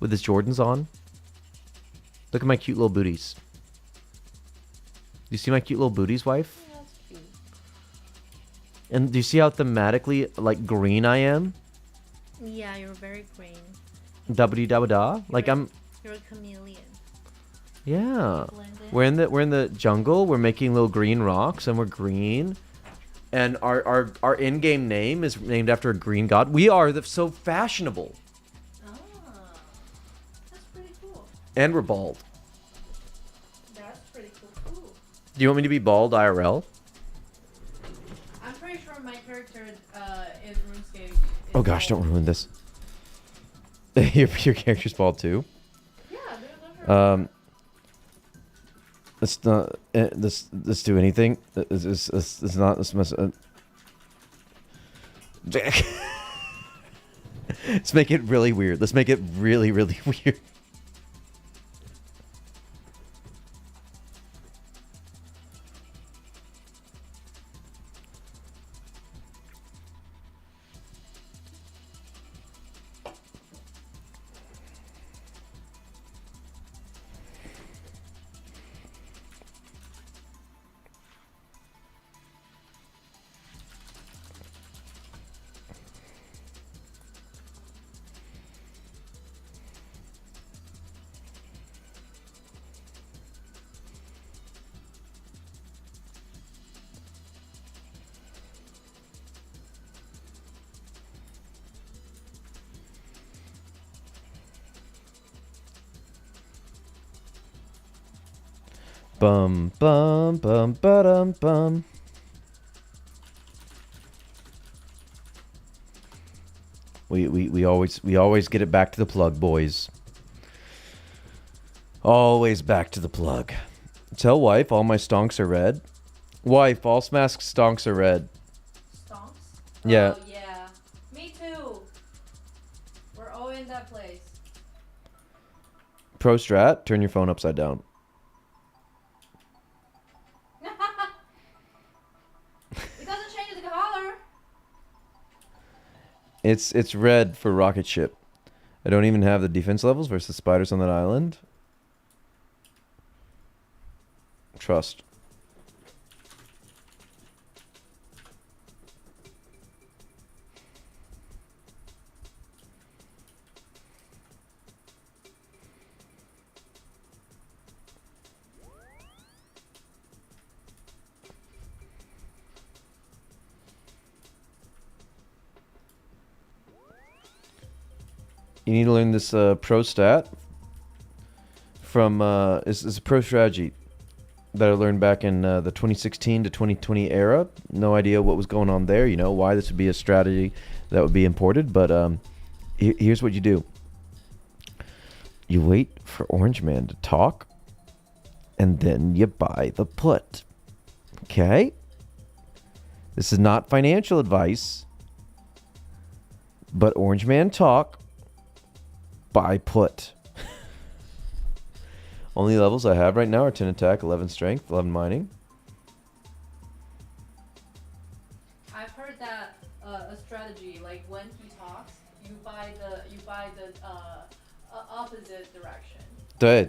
with his Jordans on. Look at my cute little booties. Do you see my cute little booties, wife? Yeah, that's cute. And do you see how thematically like green I am? Yeah, you're very green. Da-ba-dee-da-ba-da. Like I'm. You're a chameleon. Yeah. Blend in. We're in the jungle. We're making little green rocks, and we're green. And our in-game name is named after a green god. We are so fashionable. Ah, that's pretty cool. And we're bald. That's pretty cool. Ooh. Do you want me to be bald IRL? I'm pretty sure my character in RuneScape is Oh gosh, don't ruin this. your character's bald too. Yeah, they're Let's not let's do anything. Let's not let's mess. Let's make it really weird. Let's make it really weird. Bum bum bum ba bum. We always get it back to the plug, boys. Always back to the plug. Tell wife all my stonks are red. Wife, all Smask stonks are red. Stonks? Yeah. Oh, yeah. Me too. We're all in that place. Pro strat, turn your phone upside down. It doesn't change the color. It's red for rocket ship. I don't even have the defense levels versus spiders on that island. Trust. You need to learn this pro stat from is a pro strategy that I learned back in the 2016 to 2020 era. No idea what was going on there, you know, why this would be a strategy that would be imported, but here's what you do. You wait for Orange Man to talk, and then you buy the put. Okay? This is not financial advice, but Orange Man talk, buy put. Only levels I have right now are 10 attack, 11 strength, 11 mining. I've heard that a strategy, like when he talks, you buy the opposite direction. 对。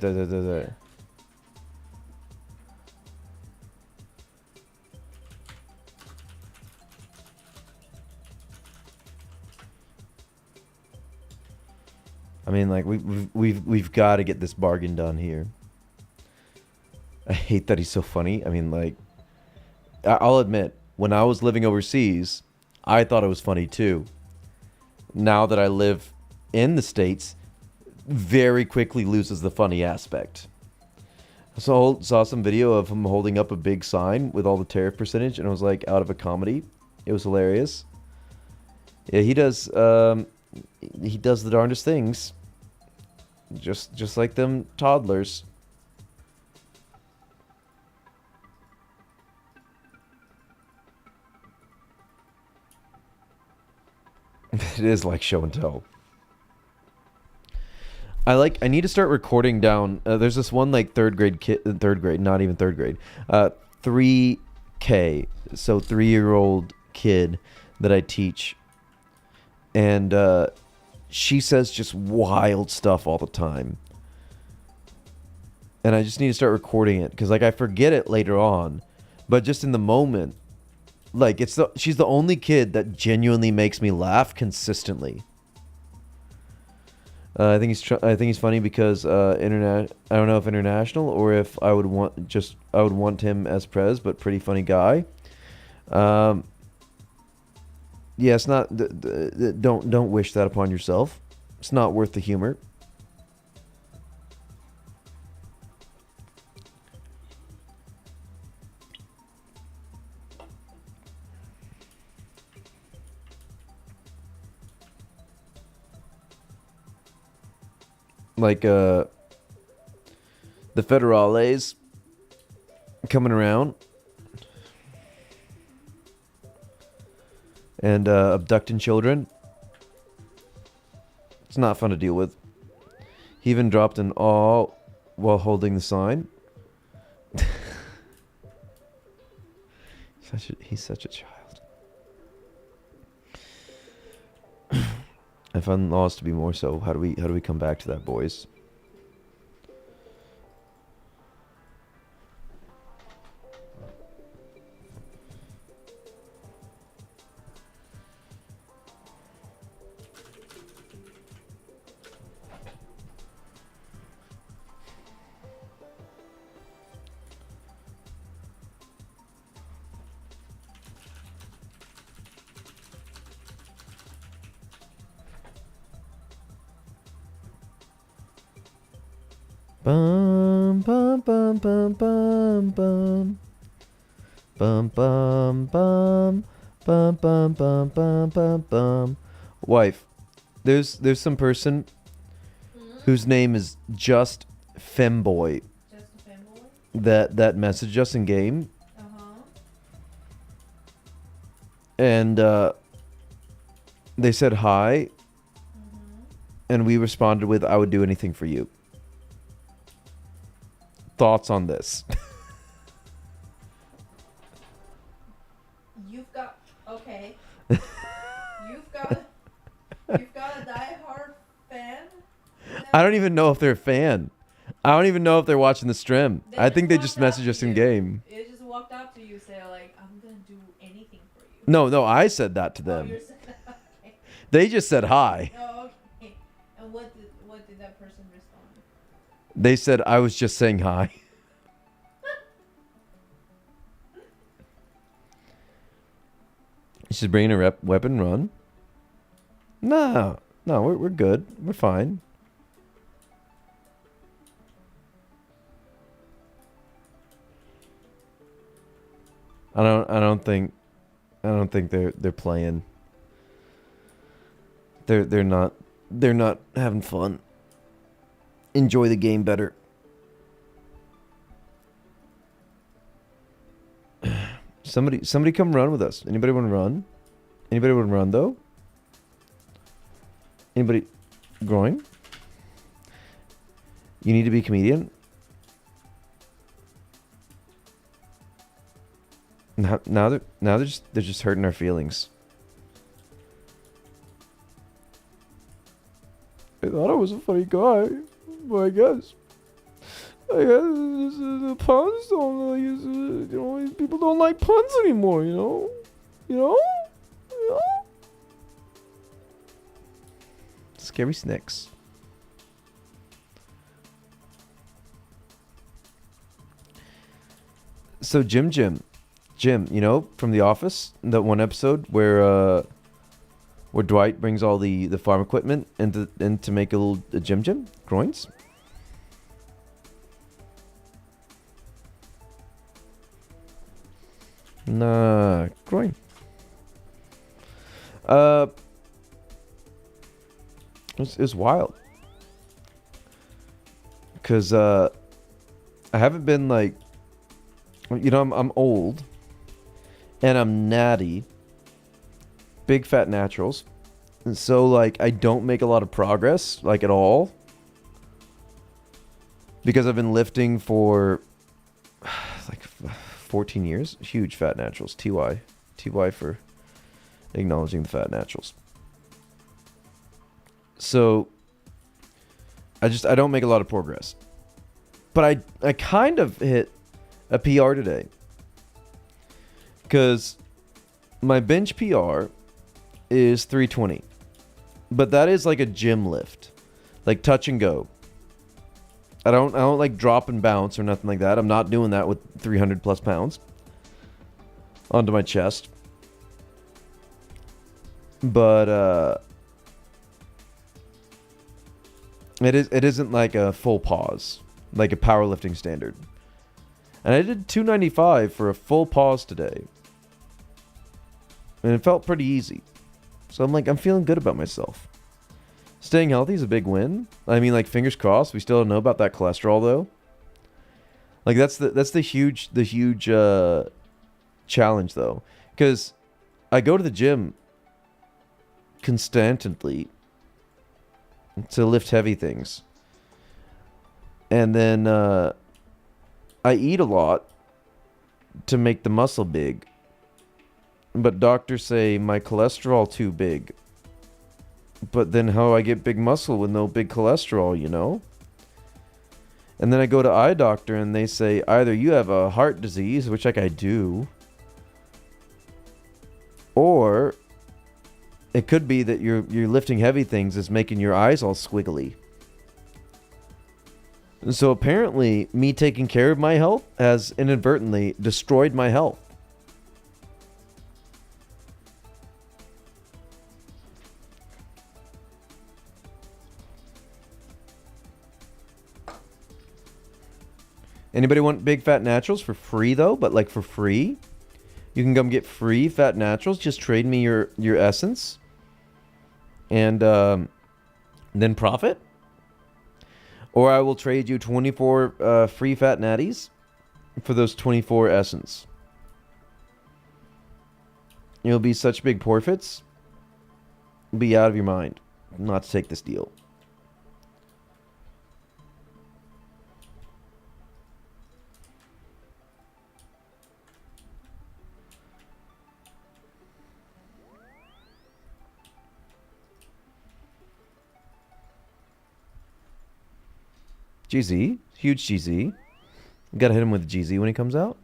I mean, like we've got to get this bargain done here. I hate that he's so funny. I mean, like, I'll admit, when I was living overseas, I thought it was funny too. Now that I live in the States, very quickly loses the funny aspect. So saw some video of him holding up a big sign with all the tariff percentage, and it was like out of a comedy. It was hilarious. Yeah, he does the darndest things. Just like them toddlers. It is like show and tell. I need to start recording down. There's this one like third grade, not even third grade. 3K, so 3-year-old kid that I teach. And she says just wild stuff all the time. And I just need to start recording it because like I forget it later on, but just in the moment, like she's the only kid that genuinely makes me laugh consistently. I think he's funny because I don't know if international or if I would want him as Prez, but pretty funny guy. Yeah, it's not. Don't wish that upon yourself. It's not worth the humor. Like the federales coming around and abducting children. It's not fun to deal with. He even dropped an aw while holding the sign. He's such a child. I find laws to be more so. How do we come back to that, boys? Bum bum bum bum bum. bum bum. Bum bum bum. Bum bum bum bum bum bum. Wife, there's some person whose name is just Femboy Just a fanboy? that messaged us in game, Uh-huh. and they said hi, and we responded with, "I would do anything for you." Thoughts on this? You've got okay. You've got a diehard fan. I don't even know if they're a fan. I don't even know if they're watching the stream. I think they just messaged us in game. It just walked up to you, say like, "I'm gonna do anything for you." No, I said that to Oh, them. you're saying okay. They just said hi. Oh, okay. And what did that person respond? They said I was just saying hi. She's bringing a weapon run. No, we're good. We're fine. I don't think they're playing. They're not having fun. Enjoy the game better. Somebody come run with us. Anybody want to run? Anybody want to run though? Anybody growing? You need to be a comedian? Now they're just hurting our feelings. I thought I was a funny guy, but I guess the puns don't use. People don't like puns anymore. You know. Scary snakes. So Jim, you know, from The Office, that one episode where Dwight brings all the farm equipment in to make a little Jim groins. Nah, groin. It's wild. Cause I haven't been like, you know, I'm old, and I'm natty, big fat naturals, and so like I don't make a lot of progress like at all. Because I've been lifting for like 14 years. Huge fat naturals. TY for acknowledging the fat naturals. So I don't make a lot of progress. But I kind of hit a PR today. Because my bench PR is 320. But that is like a gym lift. Like touch and go. I don't like drop and bounce or nothing like that. I'm not doing that with 300 plus pounds onto my chest. But it isn't like a full pause, like a powerlifting standard. And I did 295 for a full pause today. And it felt pretty easy. So I'm feeling good about myself. Staying healthy is a big win. I mean, like, fingers crossed. We still don't know about that cholesterol though. Like that's the huge challenge though, because I go to the gym constantly to lift heavy things, and then I eat a lot to make the muscle big. But doctors say my cholesterol too big. But then how do I get big muscle with no big cholesterol, you know? And then I go to eye doctor and they say either you have a heart disease, which like I do, or it could be that you're lifting heavy things is making your eyes all squiggly. And so apparently me taking care of my health has inadvertently destroyed my health. Anybody want big fat naturals for free though? But like for free, you can come get free fat naturals. Just trade me your essence, and then profit. Or I will trade you 24 free fat natties for those 24 essence. You'll be such big porfits. Be out of your mind not to take this deal. GZ. Huge GZ. Gotta hit him with a GZ when he comes out.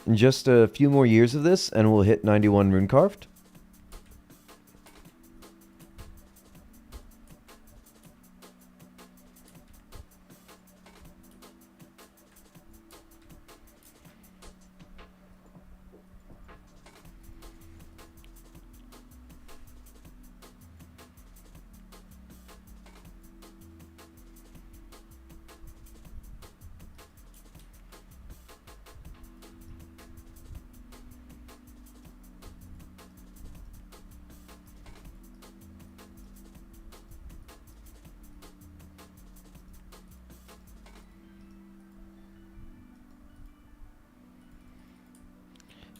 In just a few more years of this, and we'll hit 91 rune carved.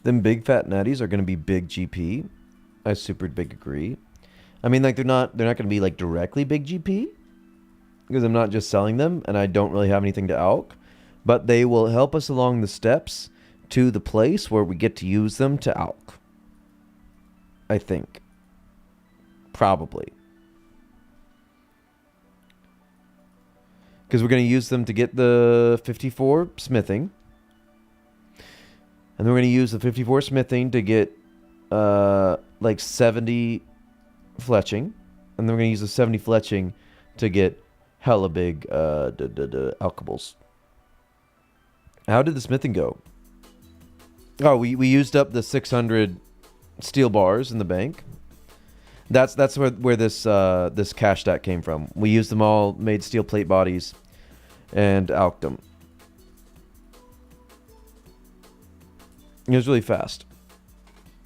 Them big fat natties are going to be big GP. I super big agree. I mean, like they're not going to be like directly big GP because I'm not just selling them and I don't really have anything to alch, but they will help us along the steps to the place where we get to use them to alch. I think. Probably. Because we're going to use them to get the 54 smithing. And then we're going to use the 54 smithing to get like 70 fletching. And then we're going to use the 70 fletching to get hella big alchables. How did the smithing go? Oh, we used up the 600 steel bars in the bank. That's where this this cash stack came from. We used them all, made steel plate bodies, and alched them. It was really fast.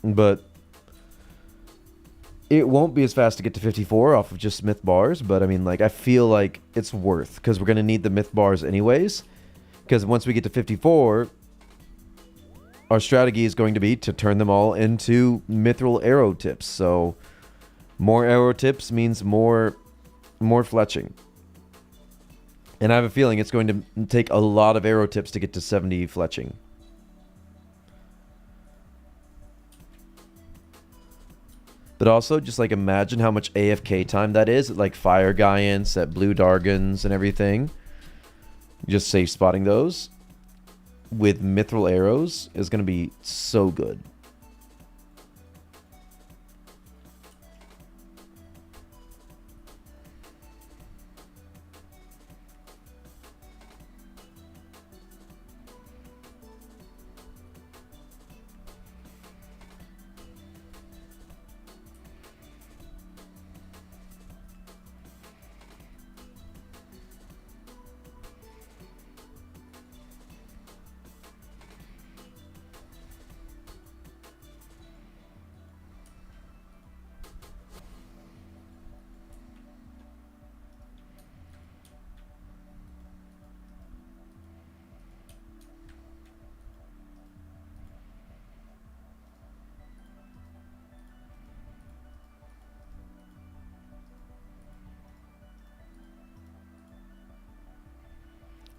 But it won't be as fast to get to 54 off of just smith bars, but I mean, like, I feel like it's worth, because we're going to need the myth bars anyways, because once we get to 54, our strategy is going to be to turn them all into mithril arrow tips. So more arrow tips means more fletching. And I have a feeling it's going to take a lot of arrow tips to get to 70 fletching. But also, just like imagine how much AFK time that is at like Fire Giants, at Blue Dargons and everything. Just safe spotting those with mithril arrows is going to be so good.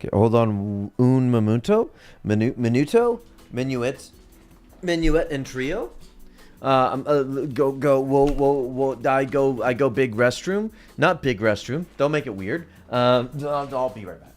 Okay, hold on. Minuet and trio. I go big restroom. Not big restroom. Don't make it weird. I'll be right back.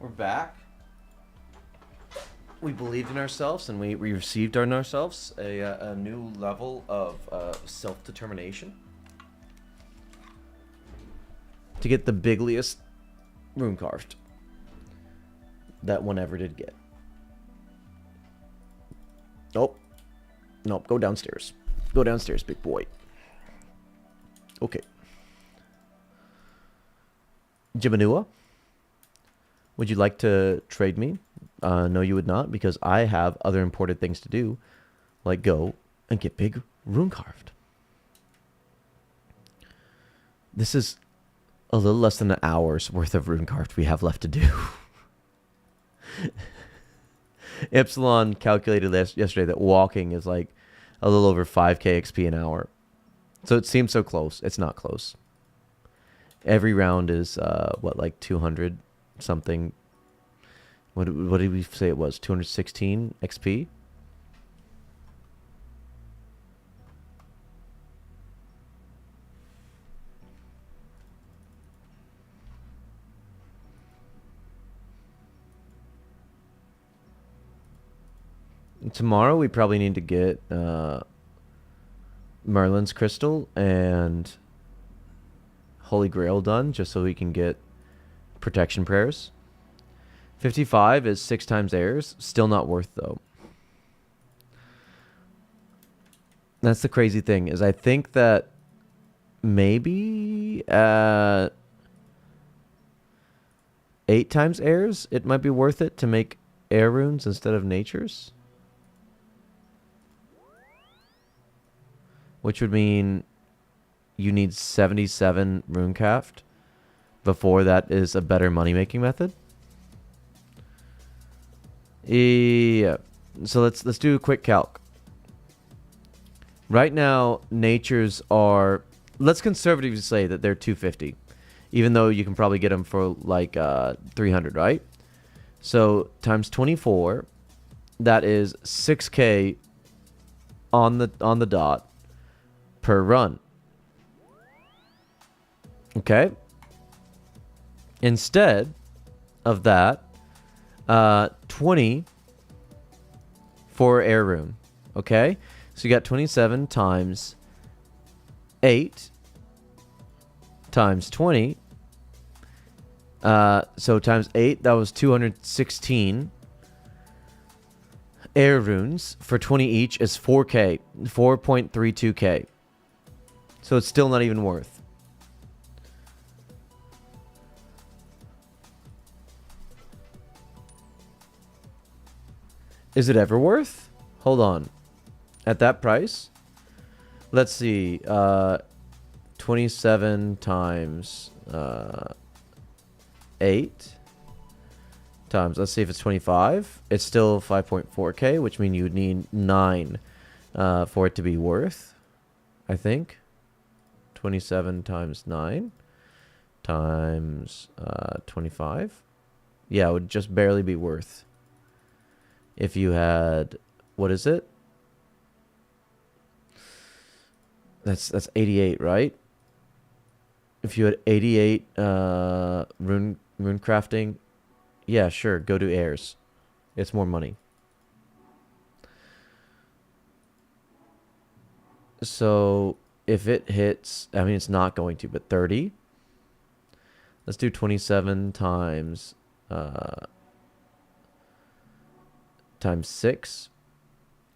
We're back. We believed in ourselves, and we received in ourselves a new level of self-determination to get the bigliest rune carved that one ever did get. Nope. Nope, go downstairs. Go downstairs, big boy. Okay. Jimanua, would you like to trade me? No, you would not, because I have other important things to do, like go and get big rune carved. This is a little less than an hour's worth of rune carved we have left to do. Epsilon calculated yesterday that walking is like a little over 5k XP an hour. So it seems so close. It's not close. Every round is, what, like 200 something. What did we say it was? 216 XP? Tomorrow we probably need to get Merlin's crystal and Holy Grail done, just so we can get protection prayers. 55 is 6 times airs. Still not worth, though. That's the crazy thing, is I think that maybe at 8 times airs, it might be worth it to make air runes instead of natures. Which would mean you need 77 runecraft before that is a better money-making method. Yeah. So let's do a quick calc. Right now, natures are... Let's conservatively say that they're 250. Even though you can probably get them for like 300, right? So times 24, that is 6k on the dot per run. Okay. Instead of that, 20 for air rune. Okay. So you got 27 times 8 times 20. So times 8, that was 216 air runes for 20 each is 4k, 4.32k. So it's still not even worth. Is it ever worth? Hold on. At that price? Let's see. 27 times 8 times, let's see if it's 25. It's still 5.4k, which means you would need 9 for it to be worth, I think. 27 times 9 times 25. Yeah, it would just barely be worth. If you had, what is it? That's 88, right? If you had 88 rune crafting, yeah, sure, go to airs. It's more money. So if it hits, I mean, it's not going to, but 30. Let's do 27 times times 6.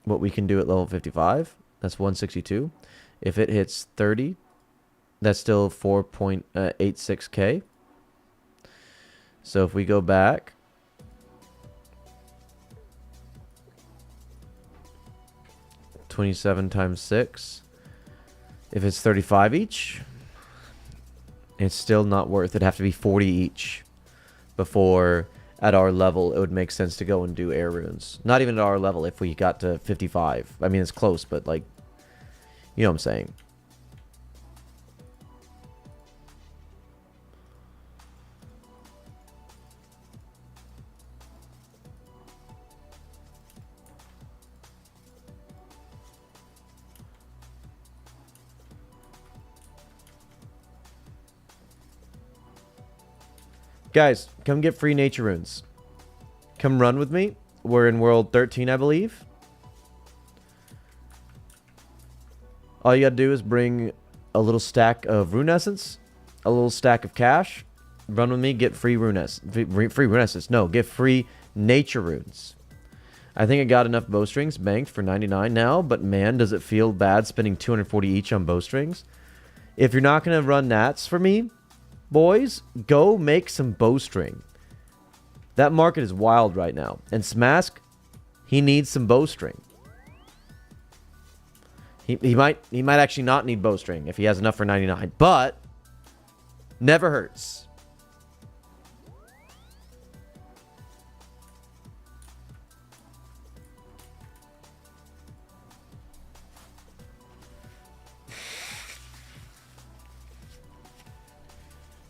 What we can do at level 55. That's 162. If it hits 30, that's still 4.86k. So if we go back, (27 times 6), if it's 35 each, it's still not worth it. It'd have to be 40 each before, at our level, it would make sense to go and do air runes. Not even at our level if we got to 55. I mean, it's close, but like, you know what I'm saying. Guys, come get free nature runes. Come run with me. We're in world 13, I believe. All you gotta do is bring a little stack of rune essence, a little stack of cash. Run with me, get free rune essence. Free rune essence. No, get free nature runes. I think I got enough bowstrings banked for 99 now, but man, does it feel bad spending 240 each on bowstrings. If you're not gonna run nats for me, boys, go make some bowstring. That market is wild right now. And Smask, he needs some bowstring. He might actually not need bowstring if he has enough for 99, but never hurts.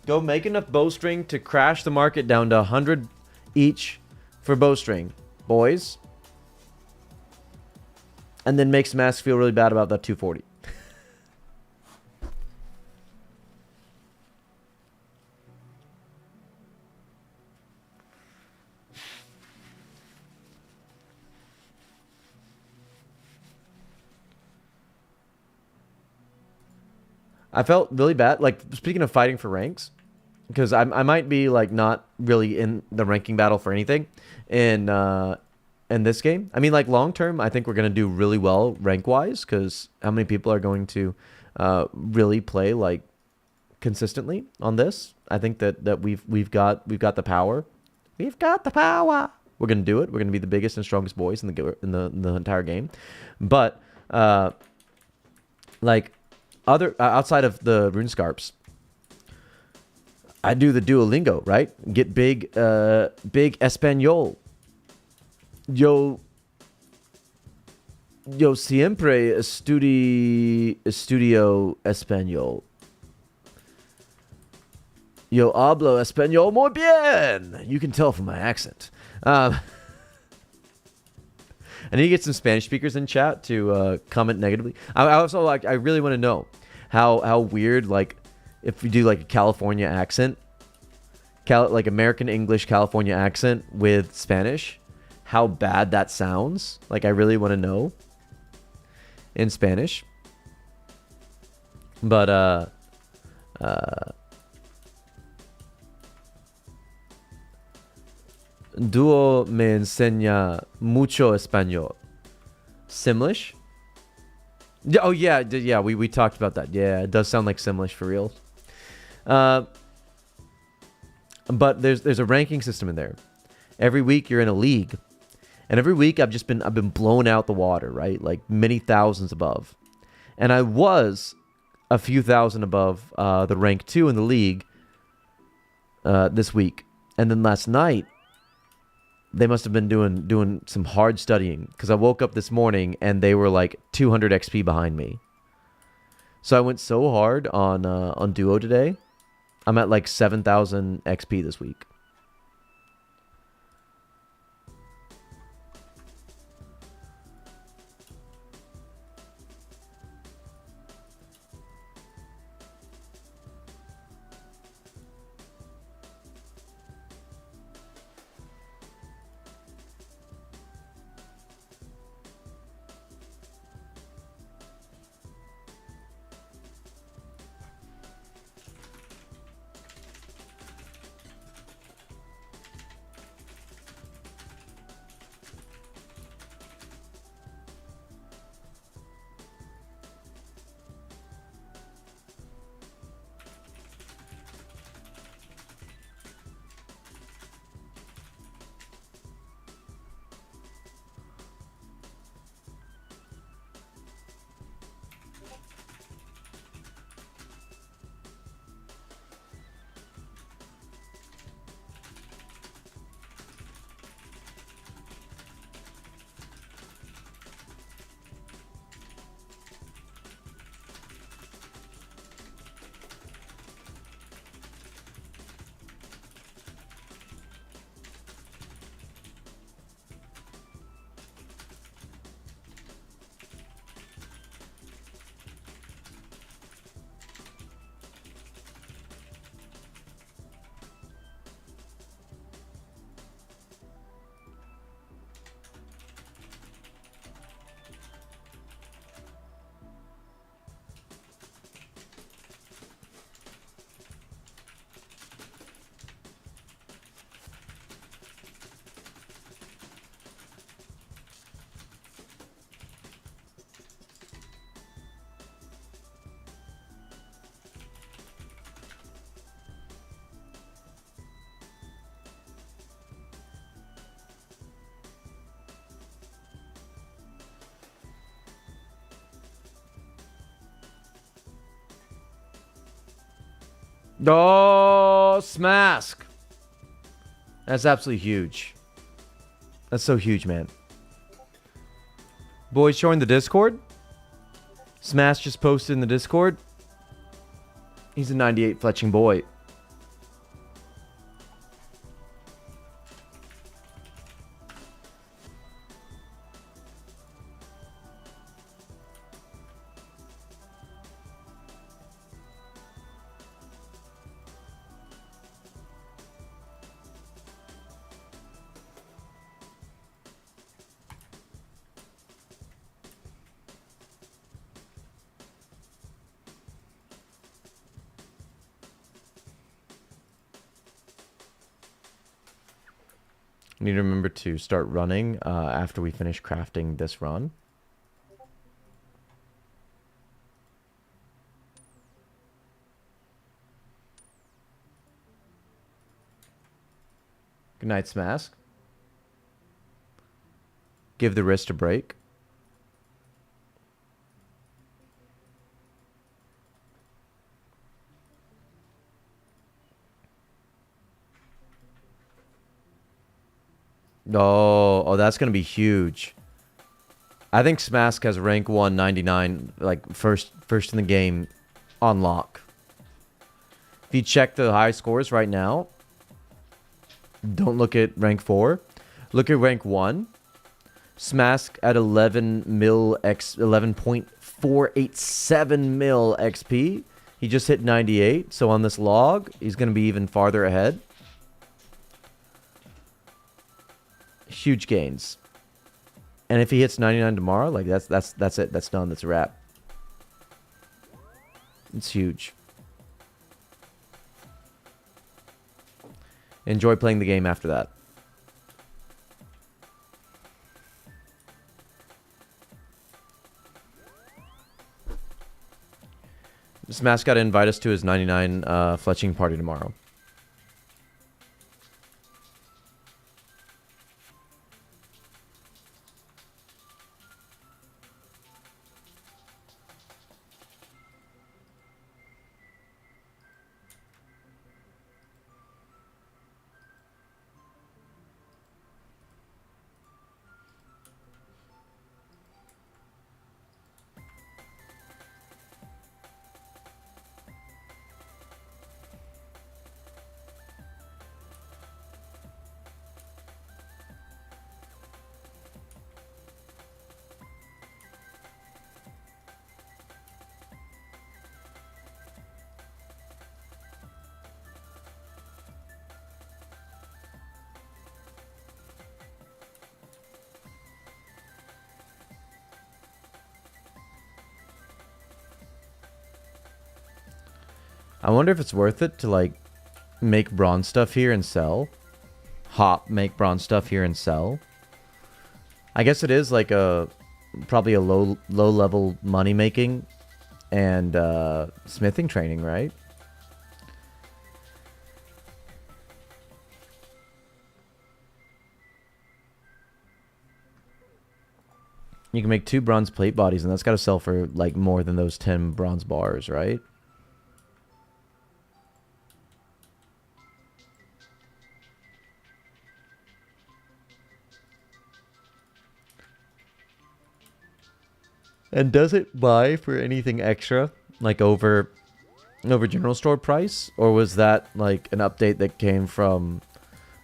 Go make enough bowstring to crash the market down to 100 each for bowstring, boys. And then make Smask feel really bad about that 240. I felt really bad. Like, speaking of fighting for ranks, because I might be like not really in the ranking battle for anything in this game. I mean, like long term, I think we're gonna do really well rank wise, because how many people are going to really play like consistently on this? I think that we've got the power. We've got the power. We're gonna do it. We're gonna be the biggest and strongest boys in the entire game. But like other outside of the rune scarps, I do the Duolingo, right? Get big Espanol. Yo siempre estudio Espanol. Yo hablo Espanol muy bien. You can tell from my accent. I need to get some Spanish speakers in chat to comment negatively. I also like. I really want to know how weird, like, if we do like a California accent, like American English California accent with Spanish, how bad that sounds. Like, I really want to know in Spanish. But Duo me enseña mucho español. Simlish? Yeah, oh yeah, yeah. We talked about that. Yeah, it does sound like Simlish for real. But there's a ranking system in there. Every week you're in a league, and every week I've been blown out the water, right? Like many thousands above, and I was a few thousand above the rank 2 in the league this week, and then last night they must have been doing some hard studying, because I woke up this morning and they were like 200 XP behind me. So I went so hard on Duo today. I'm at like 7,000 XP this week. Oh, Smask. That's absolutely huge. That's so huge, man. Boys, join the Discord. Smash just posted in the Discord. He's a 98 fletching boy. Need to remember to start running after we finish crafting this run. Good night, Smask. Give the wrist a break. Oh, that's gonna be huge. I think Smask has rank 199, like first in the game, on lock. If you check the high scores right now, don't look at rank 4. Look at rank 1. Smask at 11.487 mil XP. He just hit 98, so on this log, he's gonna be even farther ahead. Huge gains. And if he hits 99 tomorrow, like that's it. That's done. That's a wrap. It's huge. Enjoy playing the game after that. Smash got to invite us to his 99 fletching party tomorrow. I wonder if it's worth it to like make bronze stuff here and sell. Make bronze stuff here and sell. I guess it is like probably a low level money making and smithing training, right? You can make 2 bronze plate bodies, and that's got to sell for like more than those 10 bronze bars, right? And does it buy for anything extra, like over general store price, or was that like an update that came from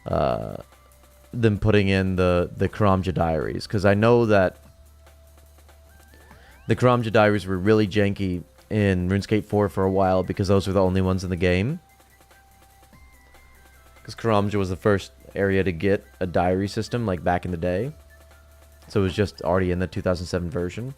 them putting in the Karamja diaries? Because I know that the Karamja diaries were really janky in RuneScape 4 for a while because those were the only ones in the game. Because Karamja was the first area to get a diary system, like back in the day, so it was just already in the 2007 version.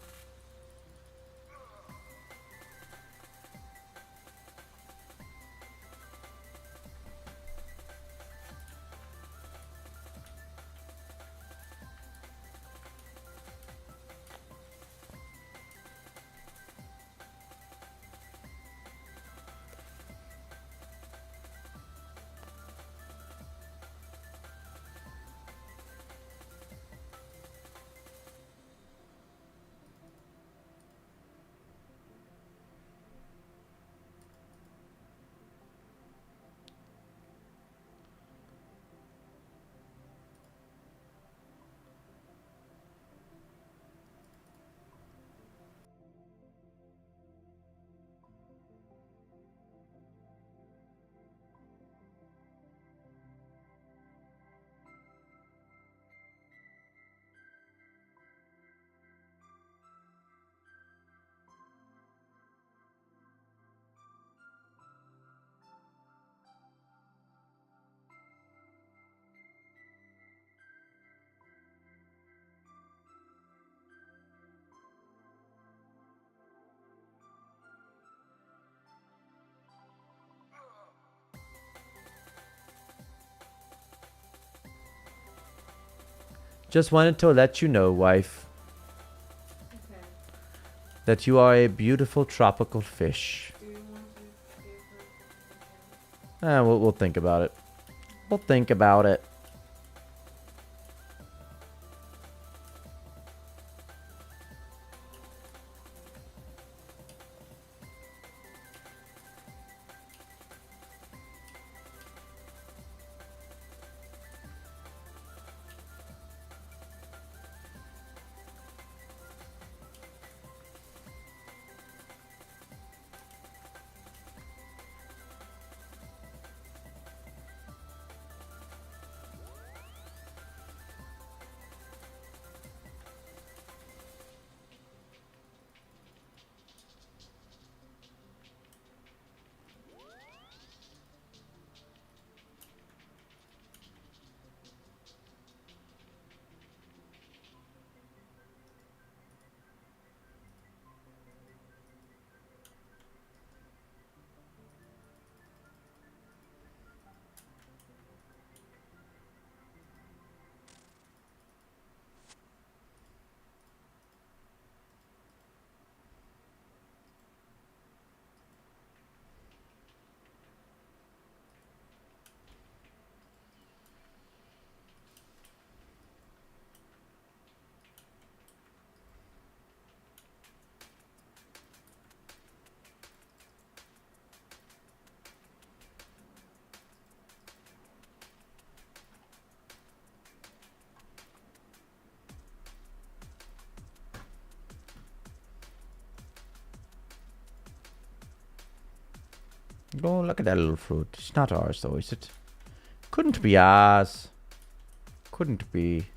Just wanted to let you know, wife, Okay. that you are a beautiful tropical fish. Do you want to give her something? We'll think about it. We'll think about it. Oh, look at that little fruit. It's not ours, though, is it? Couldn't be ours. Couldn't be.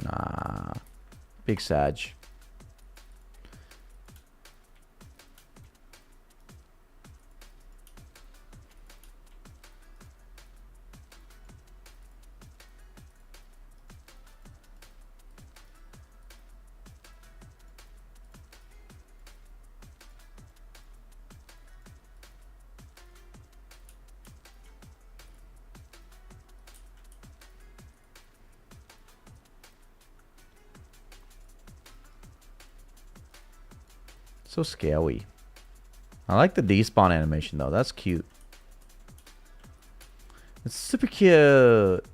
Nah. Big Sag. So scary. I like the despawn animation though. That's cute. It's super cute.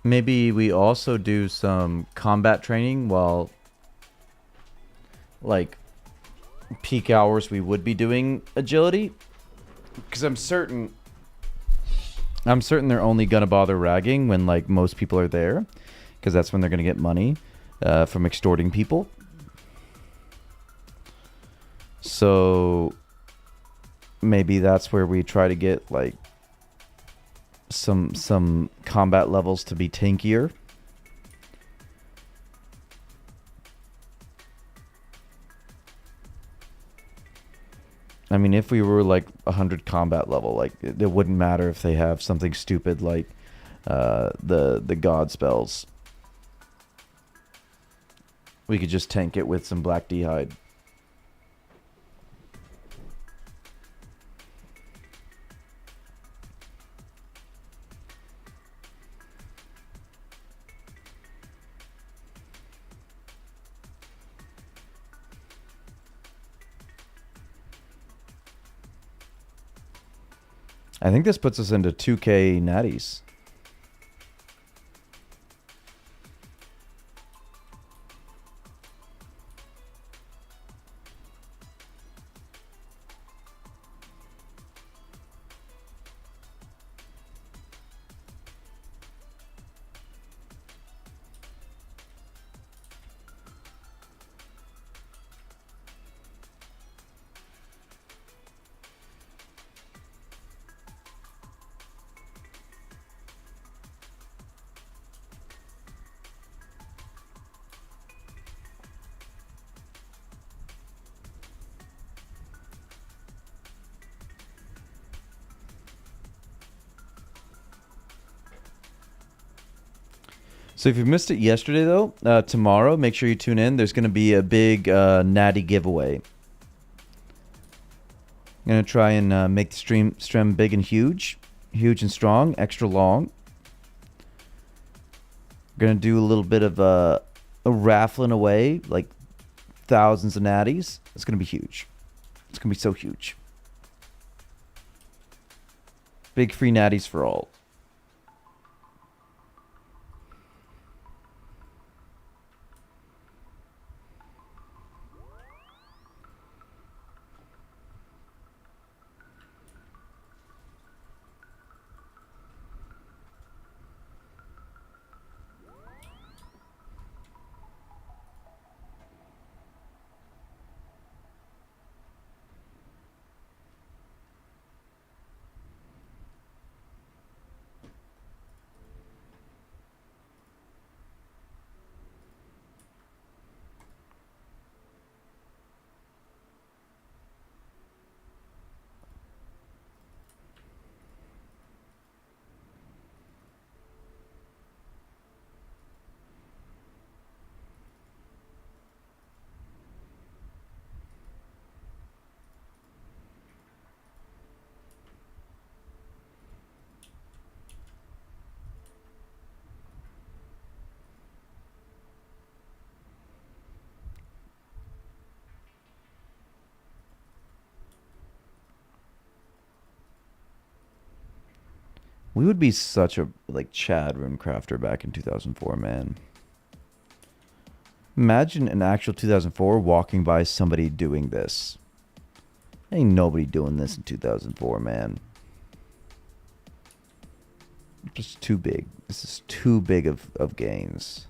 Maybe we also do some combat training while, like, peak hours we would be doing agility, because I'm certain they're only gonna bother ragging when like most people are there, because that's when they're gonna get money from extorting people. So maybe that's where we try to get like some combat levels to be tankier. I mean, if we were like 100 combat level, like it wouldn't matter if they have something stupid like the god spells. We could just tank it with some black d'hide. I think this puts us into 2K natties. So if you missed it yesterday, though, tomorrow, make sure you tune in. There's going to be a big natty giveaway. I'm going to try and make the stream big and huge. Huge and strong, extra long. We're going to do a little bit of a raffling away, like thousands of natties. It's going to be huge. It's going to be so huge. Big free natties for all. We would be such a like Chad rune crafter back in 2004, man. Imagine an actual 2004 walking by somebody doing this. Ain't nobody doing this in 2004, man. Just too big. This is too big of gains.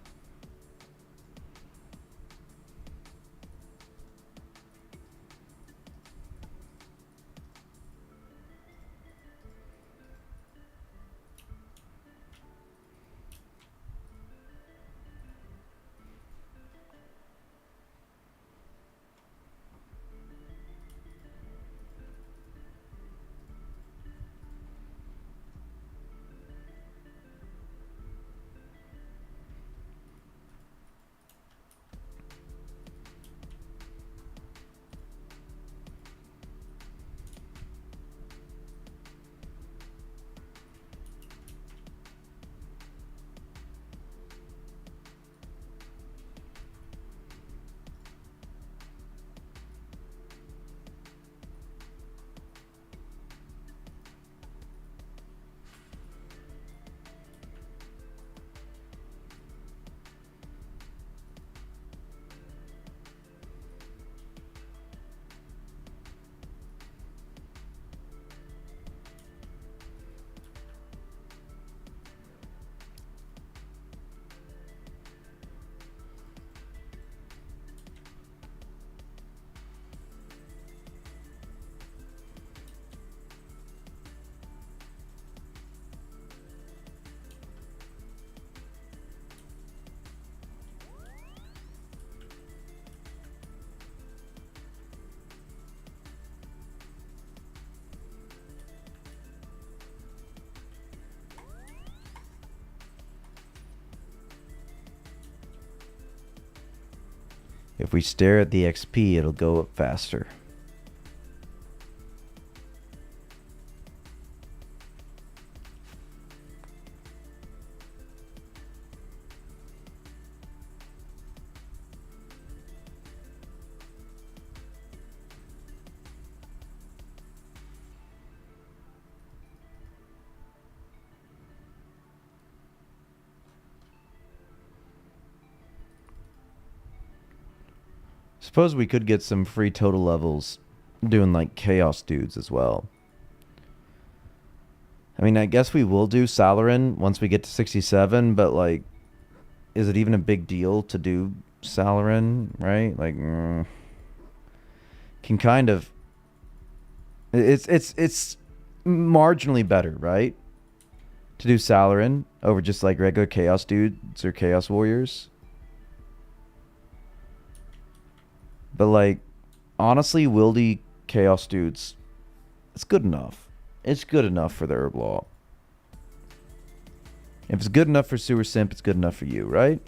If we stare at the XP, it'll go up faster. Suppose we could get some free total levels doing like chaos dudes as well. I mean, I guess we will do Salarin once we get to 67, but like, is it even a big deal to do Salarin, right? Like, can kind of. It's marginally better, right? To do Salarin over just like regular chaos dudes or chaos warriors. But like, honestly, wildy chaos dudes, it's good enough. It's good enough for the herb law. If it's good enough for sewer simp, it's good enough for you, right?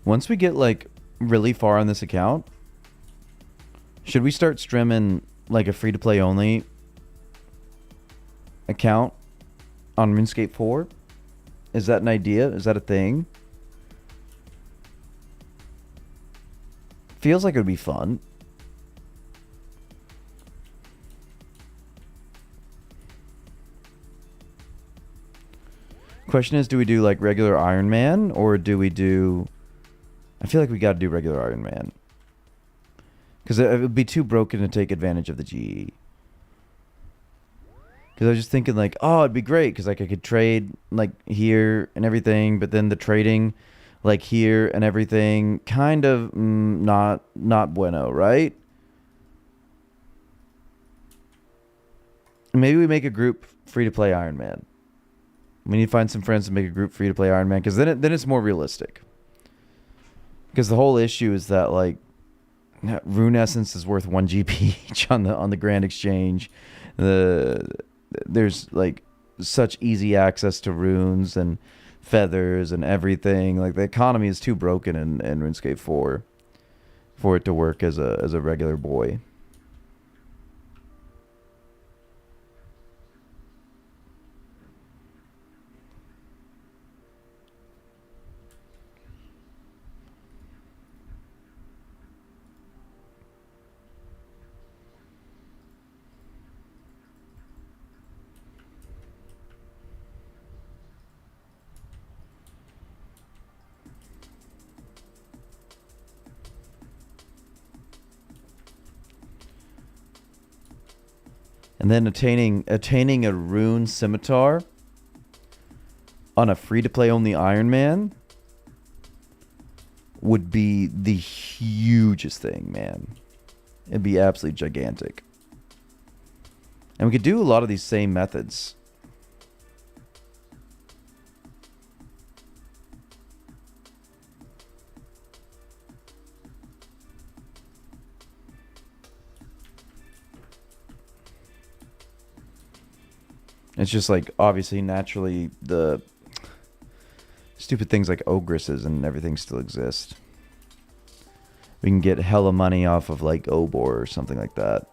Once we get like really far on this account, should we start streaming like a free to play only account on RuneScape 4? Is that an idea? Is that a thing? Feels like it would be fun. Question is, do we do like regular Iron Man or do we do... I feel like we got to do regular Iron Man. Because it would be too broken to take advantage of the GE. Because I was just thinking like, oh, it'd be great because like I could trade like here and everything, but then the trading like here and everything kind of not bueno, right? Maybe we make a group free to play Iron Man. We need to find some friends to make a group free to play Iron Man because then it's more realistic. Because the whole issue is that like rune essence is worth 1 GP each on the Grand Exchange. There's like such easy access to runes and feathers and everything. Like the economy is too broken in RuneScape 4 for it to work as a regular boy. And then attaining a rune scimitar on a free-to-play only Iron Man would be the hugest thing, man. It'd be absolutely gigantic. And we could do a lot of these same methods. It's just like obviously naturally the stupid things like ogresses and everything still exist. We can get hella money off of like Obor or something like that.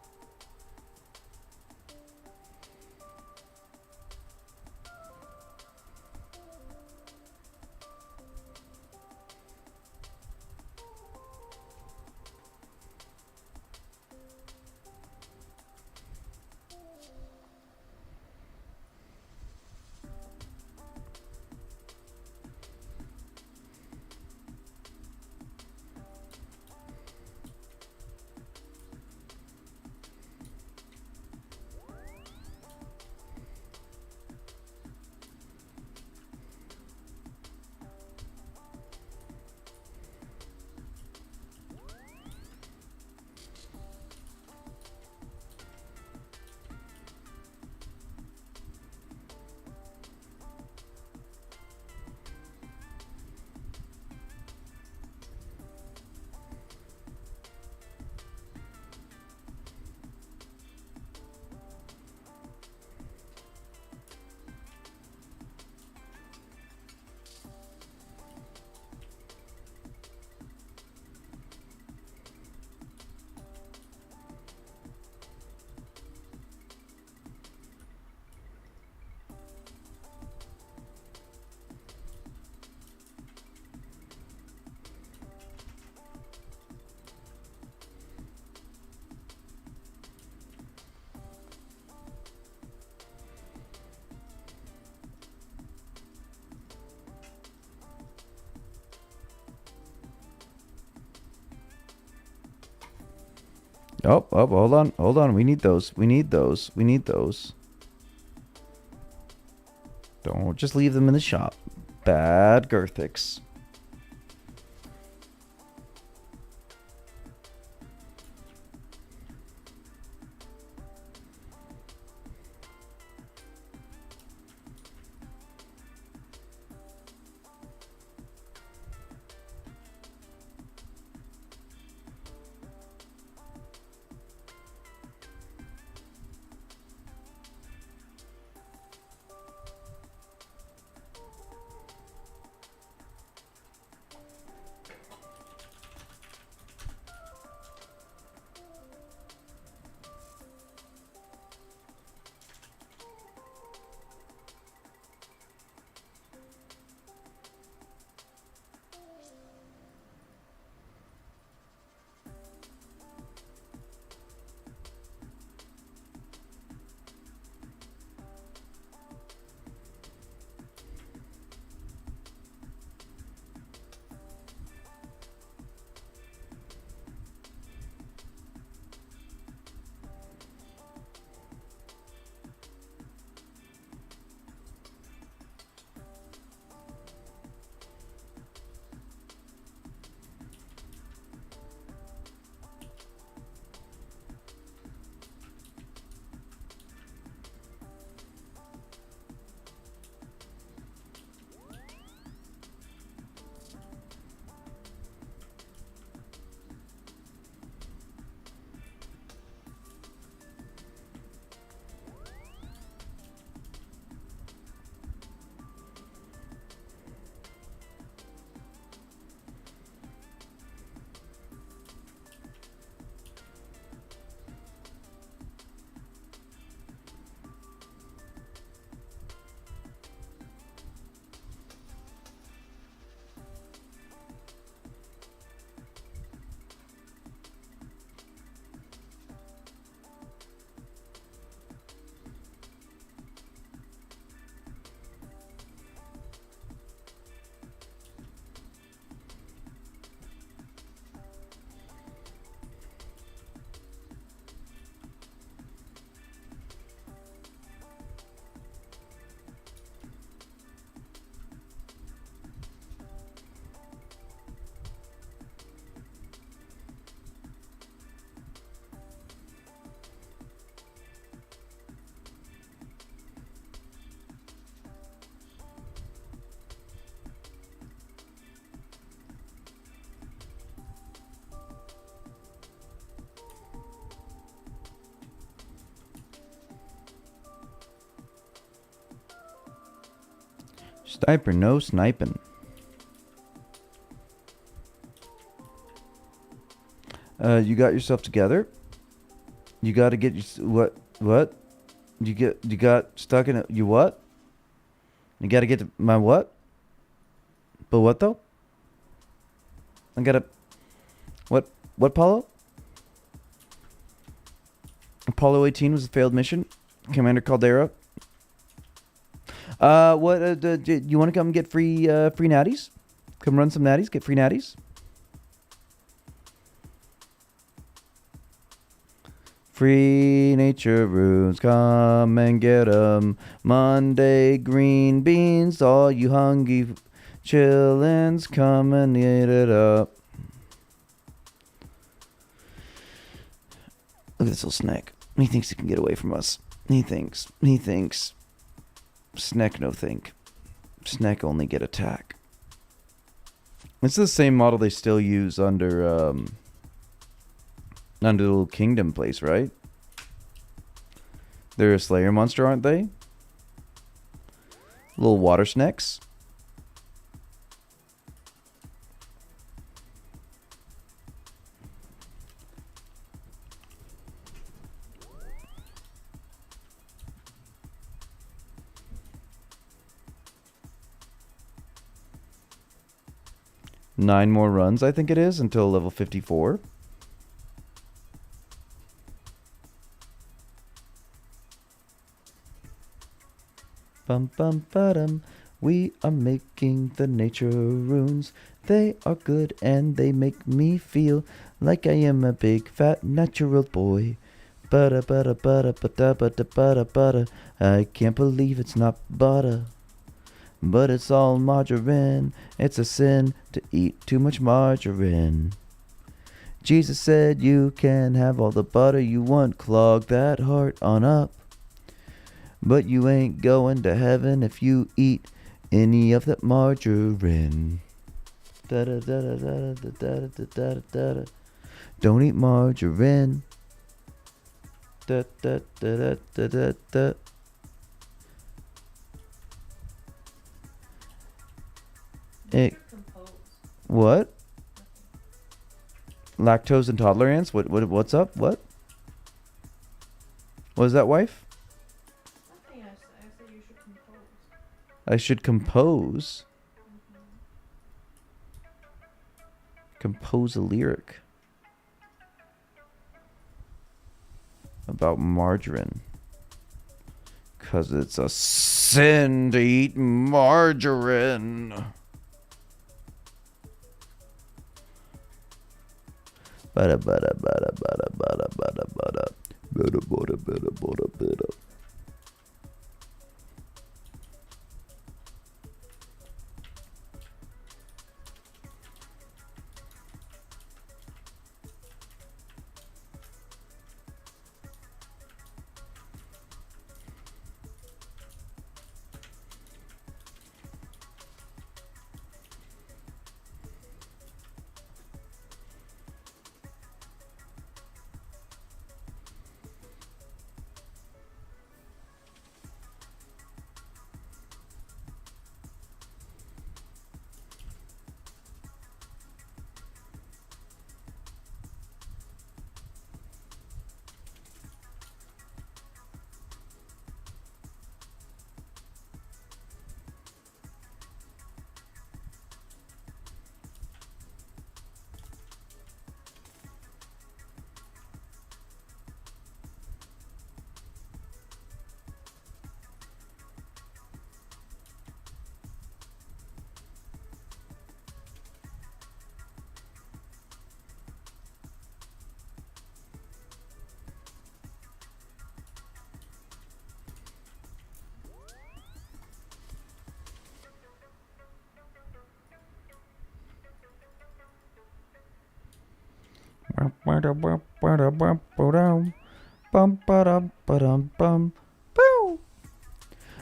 Oh, hold on. We need those. We need those. We need those. Don't just leave them in the shop. Bad girthix. Sniper, no sniping. You got yourself together. You got to get your what? You got stuck in it. You what? You got to get to my what? But what though? I gotta what? What Apollo? Apollo 18 was a failed mission. Commander Caldera. What? Do you want to come get free natties? Come run some natties. Get free natties. Free nature runes, come and get 'em. Monday green beans, all you hungry chillins, come and eat it up. Look at this little snack. He thinks he can get away from us. He thinks. Snack no think. Snack only get attack. It's the same model they still use under the little kingdom place, right? They're a slayer monster, aren't they? Little water snacks. Nine more runs, I think it is, until level 54. Bum bum ba-dum. We are making the nature runes. They are good and they make me feel like I am a big fat natural boy. Butter, butter, butter, butter, butter, butter, butter. I can't believe it's not butter. But it's all margarine. It's a sin to eat too much margarine. Jesus said you can have all the butter you want, clog that heart on up. But you ain't going to heaven if you eat any of that margarine. Da da da da da da da da da da. Don't eat margarine. Da da da da da da da. What? Lactose intolerance? What's up? What? Was that, wife? Nothing. I said you should compose. I should compose. Compose a lyric about margarine. 'Cause it's a sin to eat margarine. Bada bada bada bada bada bada bada bada bada bada bada bada.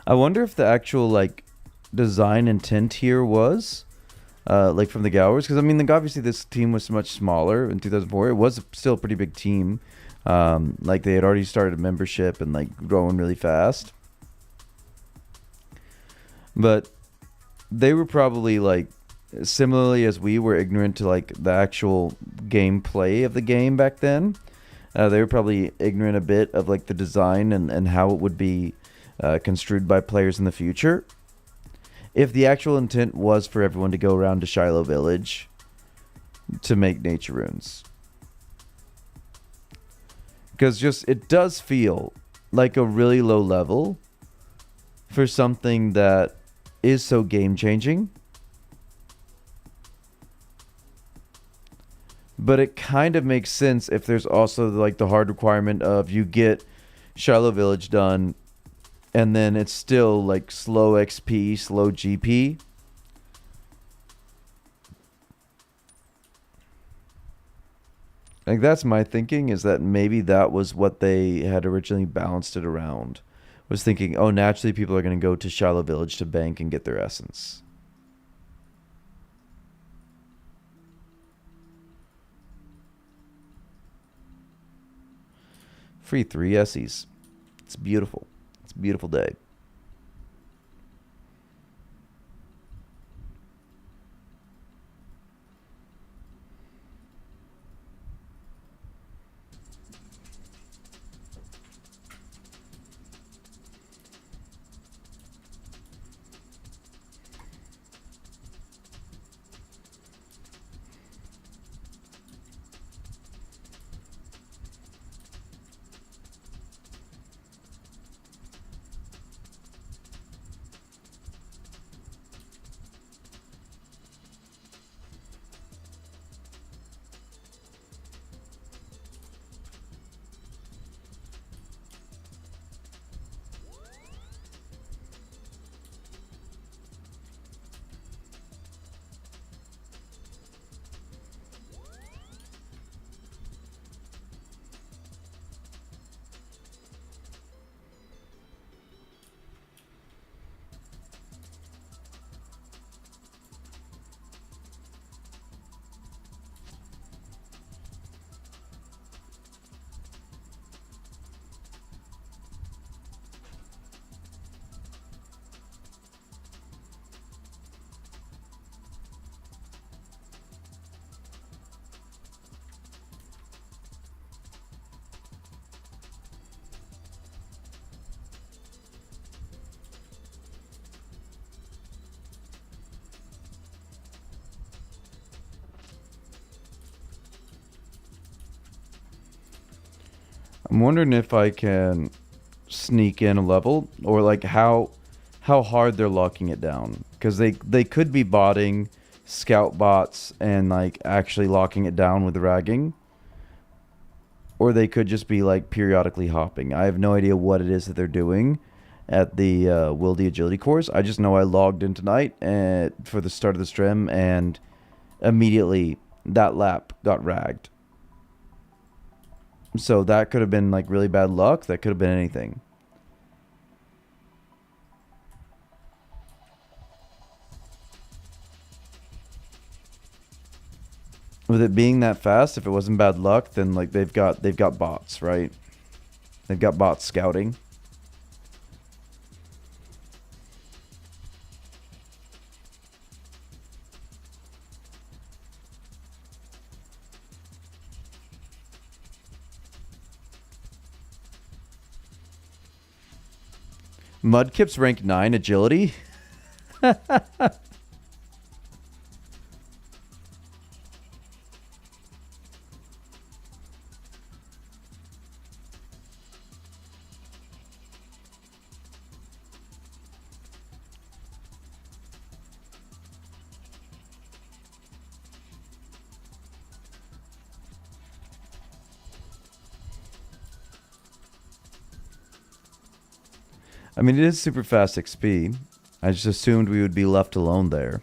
I wonder if the actual like design intent here was like from the Gowers, because I mean, like obviously this team was much smaller in 2004. It was still a pretty big team. Like they had already started a membership and like growing really fast. But they were probably like similarly as we were ignorant to like the actual gameplay of the game back then. They were probably ignorant a bit of like the design and how it would be construed by players in the future. If the actual intent was for everyone to go around to Shiloh Village to make nature runes. Because just it does feel like a really low level for something that is so game changing. But it kind of makes sense if there's also like the hard requirement of you get Shiloh Village done and then it's still like slow XP, slow GP. Like that's my thinking, is that maybe that was what they had originally balanced it around. Was thinking, oh, naturally people are going to go to Shiloh Village to bank and get their essence. Free 3 Essies. It's beautiful. It's a beautiful day. I'm wondering if I can sneak in a level, or like how hard they're locking it down, because they could be botting scout bots and like actually locking it down with ragging, or they could just be like periodically hopping. I have no idea what it is that they're doing at the Wildy Agility course. I just know I logged in tonight for the start of the stream, and immediately that lap got ragged. So that could have been like really bad luck. That could have been anything. With it being that fast, if it wasn't bad luck, then like they've got bots, right? They've got bots scouting. Mudkip's rank 9 agility. I mean, it is super fast XP. I just assumed we would be left alone there.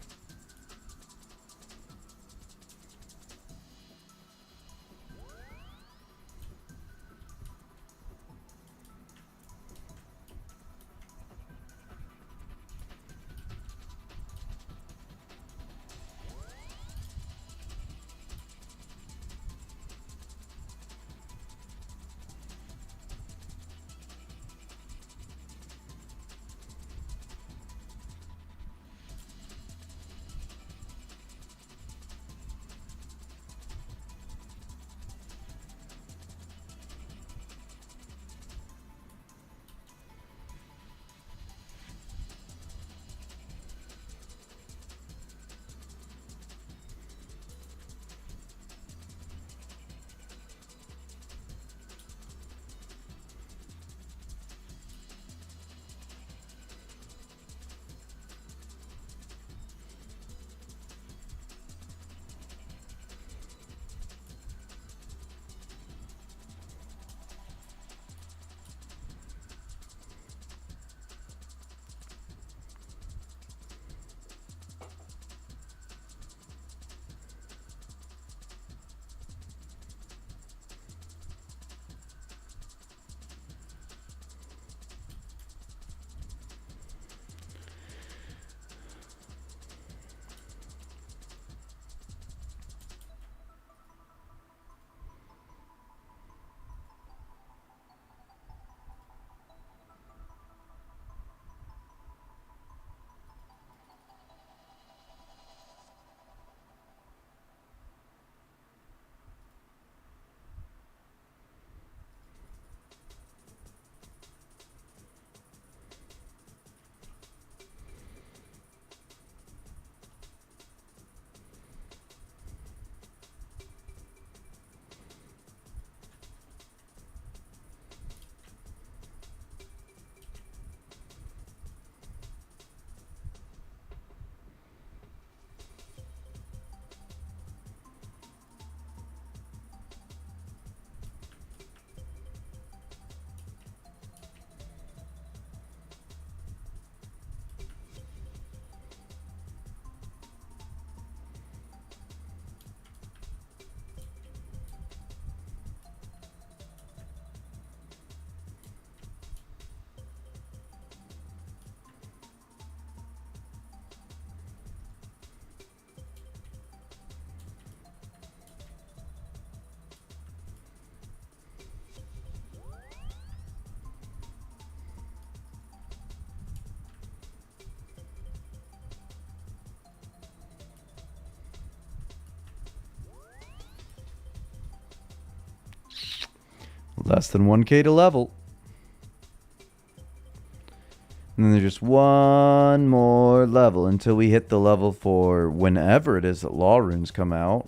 Less than 1k to level. And then there's just one more level until we hit the level for whenever it is that law runes come out.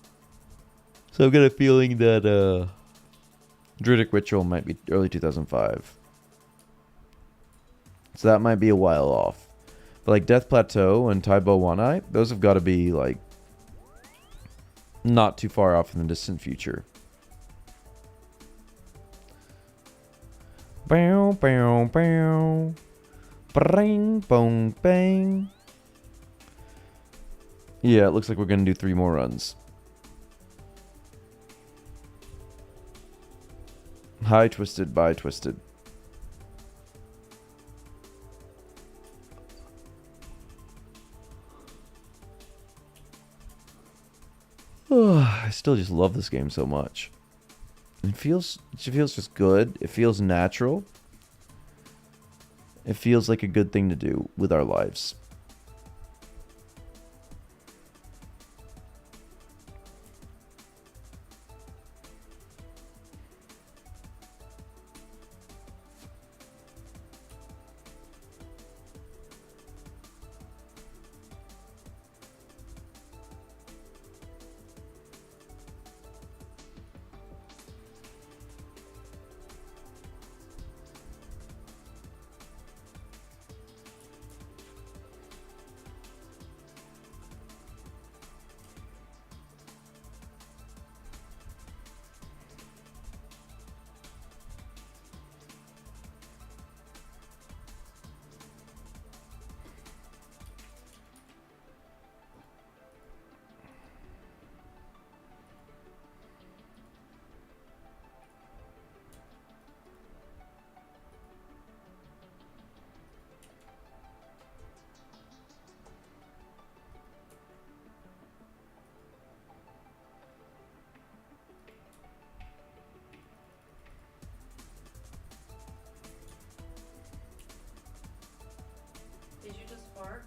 So I've got a feeling that Druidic Ritual might be early 2005. So that might be a while off. But like Death Plateau and Taibo One Eye, those have got to be like not too far off in the distant future. Bow, bow, bow. Bang, bong, bang. Yeah, it looks like we're going to do 3 more runs. High twisted, by twisted. I still just love this game so much. It feels just good. It feels natural. It feels like a good thing to do with our lives. Did you just fart?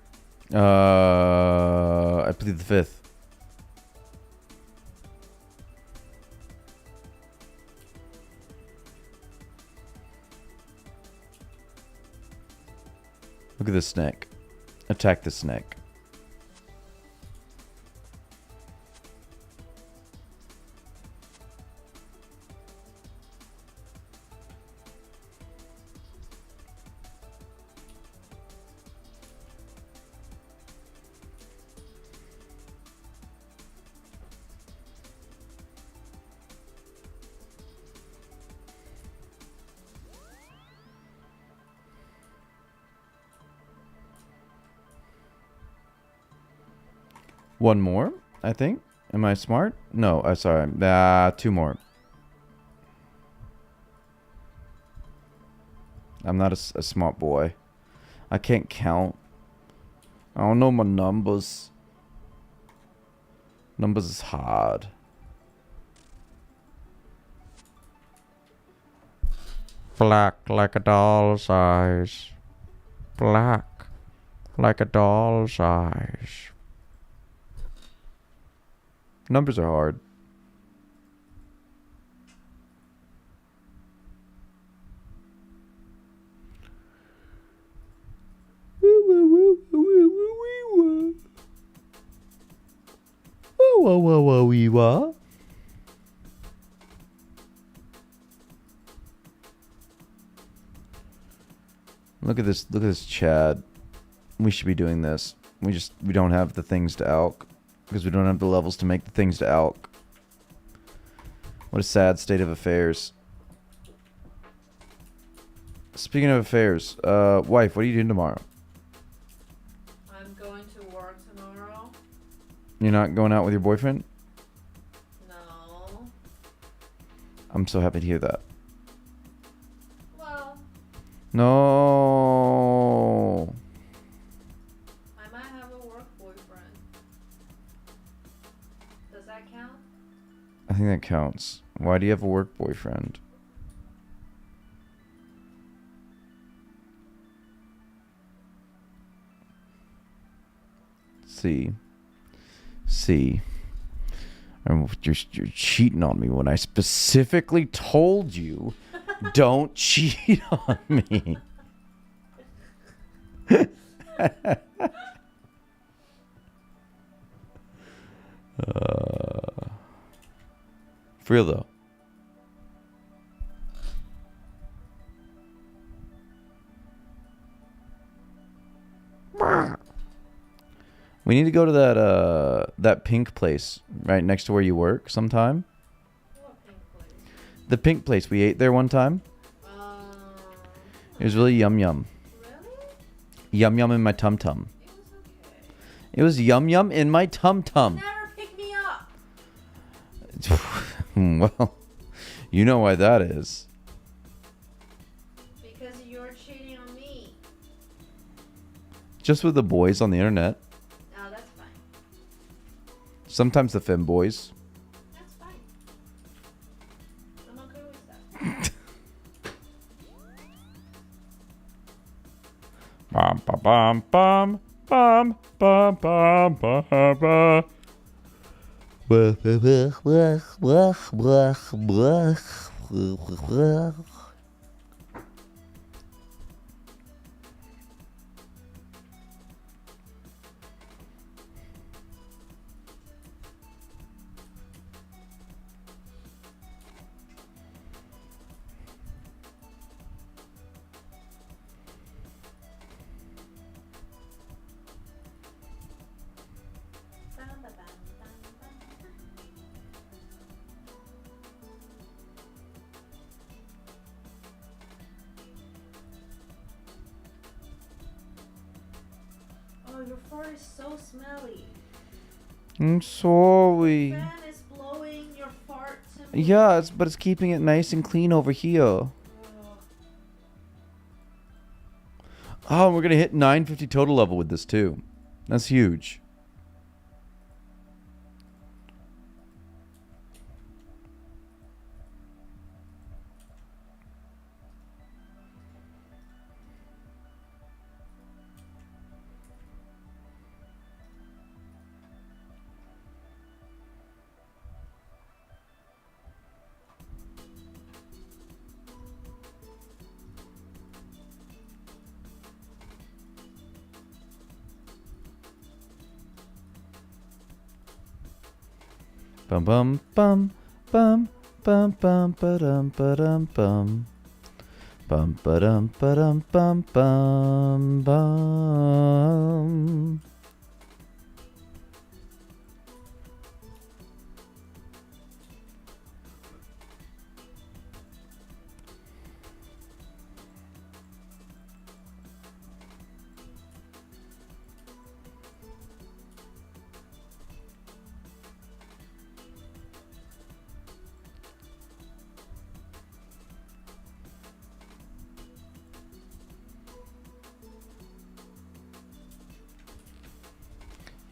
I plead the 5th. Look at this snake. Attack the snake. One more, I think. Am I smart? No, sorry. 2 more. I'm not a smart boy. I can't count. I don't know my numbers. Numbers is hard. Black like a doll's eyes. Black like a doll's eyes. Numbers are hard. Look at this. Look at this, Chad. We should be doing this. We don't have the things to alch. Because we don't have the levels to make the things to alch. What a sad state of affairs. Speaking of affairs, wife, what are you doing tomorrow? I'm going to work tomorrow. You're not going out with your boyfriend? No. I'm so happy to hear that. Well, No. I might have a work boyfriend. Does that count? I think that counts. Why do you have a work boyfriend? See. You're cheating on me when I specifically told you don't cheat on me. For real though. We need to go to that pink place right next to where you work sometime. What pink place? The pink place we ate there one time. It was really yum yum. Really? Yum yum in my tum tum. It was okay. It was yum yum in my tum tum. Never pick me up. Well, you know why that is. Because you're cheating on me. Just with the boys on the internet. Oh, that's fine. Sometimes the femboys. That's fine. I'm okay with that. Bum bum bum bum bum bum bum bum. Oh, your fart is so smelly. I'm sorry. Fan is blowing your fart to me. Yeah, but it's keeping it nice and clean over here. Ugh. Oh, we're gonna hit 950 total level with this too. That's huge. Bum bum bum bum bum bum ba-dum ba-dum bum. Bum ba-dum ba-dum bum bum bum.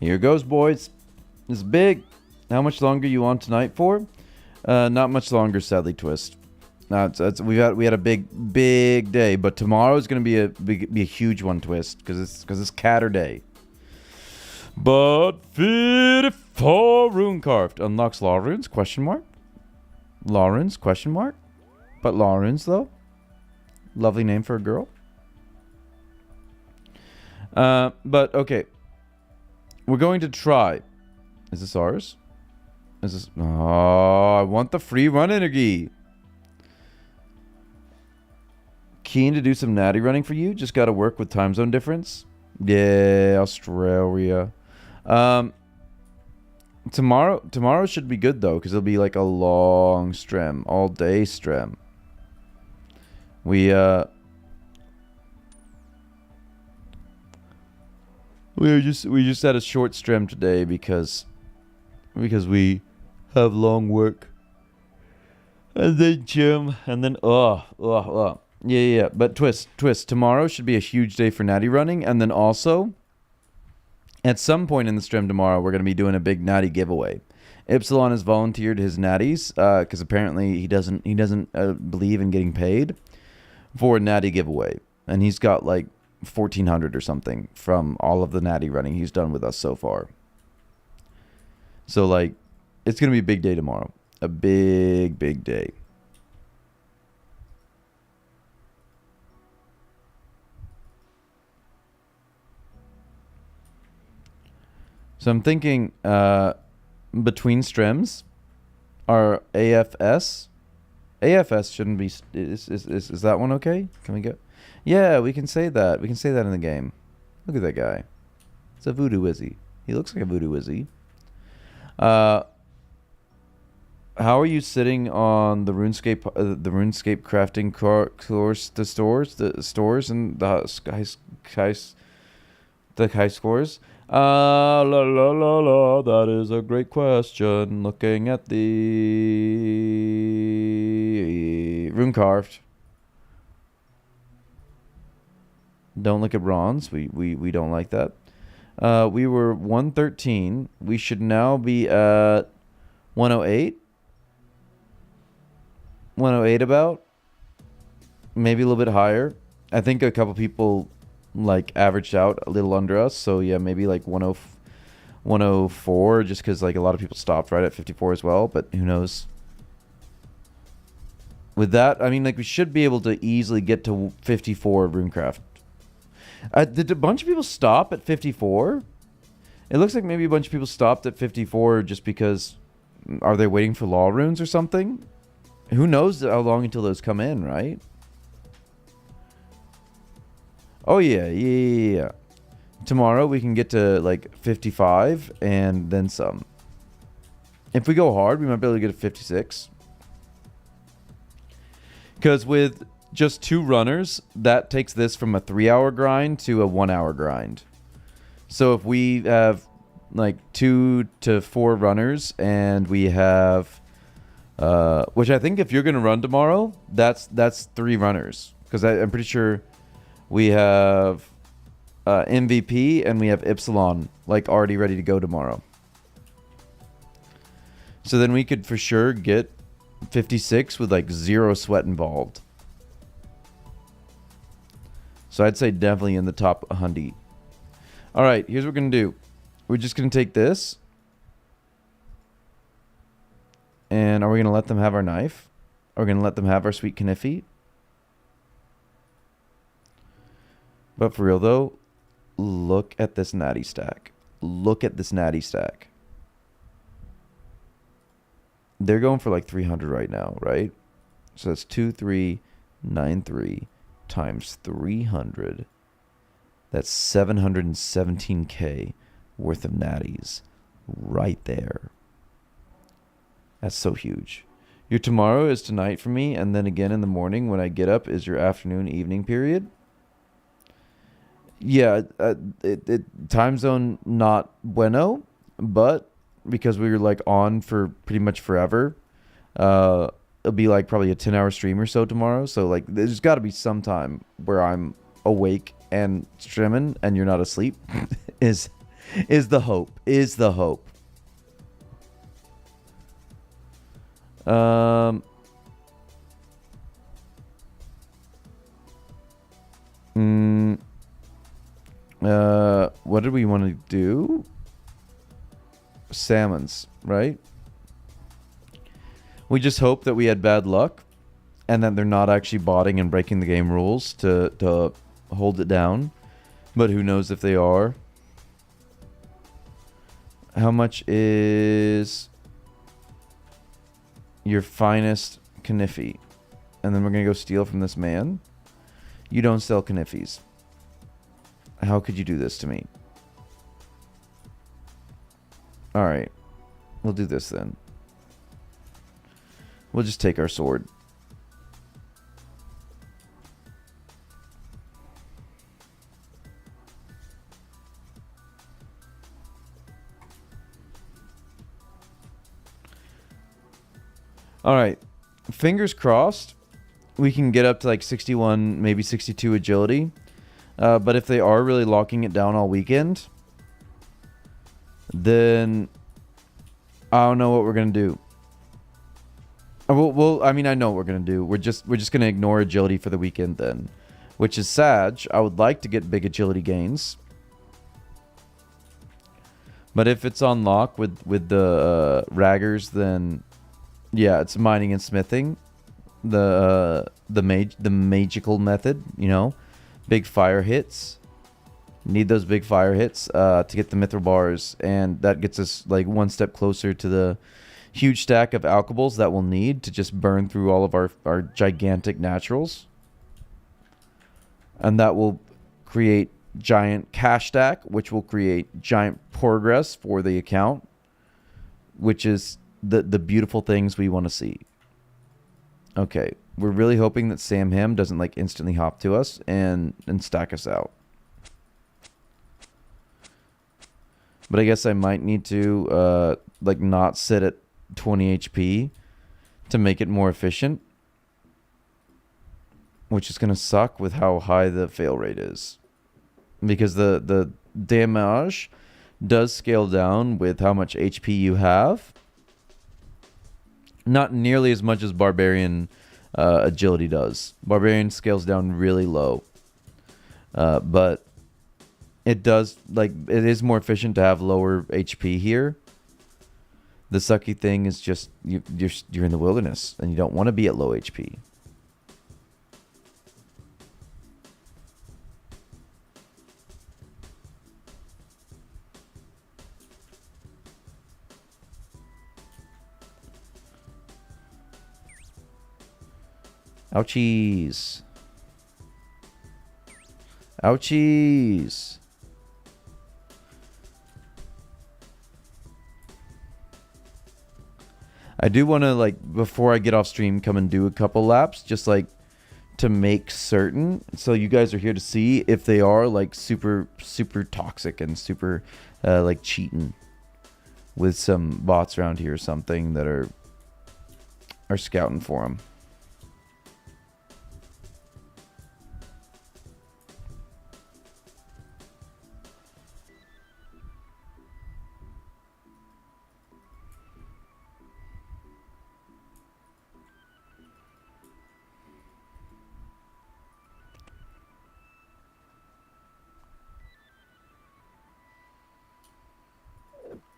Here goes, boys. This is big. How much longer you on tonight for? Not much longer, sadly, Twist. We had a big day, but tomorrow is gonna be a huge one, Twist, because it's Catter Day. But 54 rune carved unlocks law runes? Question mark. Law runes? Question mark. But law runes though. Lovely name for a girl. But okay. We're going to try. Is this ours? Is this... Oh, I want the free run energy. Keen to do some natty running for you. Just got to work with time zone difference. Yeah, Australia. Tomorrow should be good, though, because it'll be like a long stream. All day stream. We just had a short stream today because we have long work, and then gym, and then yeah. But twist. Tomorrow should be a huge day for natty running, and then also at some point in the stream tomorrow we're gonna be doing a big natty giveaway. Ypsilon has volunteered his natties because apparently he doesn't believe in getting paid for a natty giveaway, and he's got like 1,400 or something from all of the natty running he's done with us so far. So like, it's gonna be a big day tomorrow. A big day. So I'm thinking between streams, Our AFS. AFS shouldn't be. Is that one okay? Can we go? Yeah, we can say that. We can say that in the game. Look at that guy. It's a voodoo wizzy. He looks like a voodoo wizzy. How are you sitting on the RuneScape crafting course, the stores and the high scores? La la la la. That is a great question. Looking at the rune carved. Don't look at bronze. We don't like that. We were 113. We should now be at 108. 108 about. Maybe a little bit higher. I think a couple people like averaged out a little under us. So yeah, maybe like 104 just because like a lot of people stopped right at 54 as well. But who knows? With that, I mean, like we should be able to easily get to 54 runecraft. Did a bunch of people stop at 54? It looks like maybe a bunch of people stopped at 54 just because... Are they waiting for law runes or something? Who knows how long until those come in, right? Oh, yeah. Tomorrow we can get to like 55 and then some. If we go hard, we might be able to get to 56. Because with just 2 runners, that takes this from a 3-hour grind to a 1-hour grind. So if we have like 2 to 4 runners and we have... which I think if you're going to run tomorrow, that's 3 runners. Because I'm pretty sure we have MVP and we have Ipsilon like already ready to go tomorrow. So then we could for sure get 56 with like 0 sweat involved. So I'd say definitely in the top 100. All right, here's what we're going to do. We're just going to take this. And are we going to let them have our knife? Are we going to let them have our sweet Kniffy? But for real though, look at this natty stack. Look at this natty stack. They're going for like 300 right now, right? So that's 2393 times 300. That's 717k worth of natties right there. That's so huge. Your tomorrow is tonight for me, and then again in the morning when I get up is your afternoon, evening period. Yeah, time zone not bueno, but because we were like on for pretty much forever, it'll be like probably a 10-hour stream or so tomorrow. So like there's got to be some time where I'm awake and streaming and you're not asleep. is the hope. Is the hope. What did we want to do? Salmons, right? We just hope that we had bad luck and that they're not actually botting and breaking the game rules to hold it down. But who knows if they are. How much is your finest Kniffy? And then we're going to go steal from this man. You don't sell Kniffys. How could you do this to me? Alright. We'll do this then. We'll just take our sword. Alright. Fingers crossed. We can get up to like 61, maybe 62 agility. But if they are really locking it down all weekend, then I don't know what we're gonna do. Well, I mean, I know what we're gonna do. We're just gonna ignore agility for the weekend then, which is sad. I would like to get big agility gains, but if it's on lock with the raggers, then yeah, it's mining and smithing, the magical method, you know. Big fire hits. Need those big fire hits to get the mithril bars, and that gets us like one step closer to the huge stack of alkables that we'll need to just burn through all of our gigantic naturals. And that will create giant cash stack, which will create giant progress for the account, which is the beautiful things we want to see. Okay, we're really hoping that Sam Ham doesn't like instantly hop to us and stack us out. But I guess I might need to like not sit at 20 HP to make it more efficient, which is gonna suck with how high the fail rate is, because the damage does scale down with how much HP you have. Not nearly as much as Barbarian agility does. Barbarian scales down really low, but it does, like, it is more efficient to have lower HP here. The sucky thing is just you're in the wilderness and you don't want to be at low HP. Ouchies. Ouchies. I do want to, like, before I get off stream, come and do a couple laps, just like to make certain, so you guys are here to see if they are like super toxic and super like cheating with some bots around here or something that are scouting for them.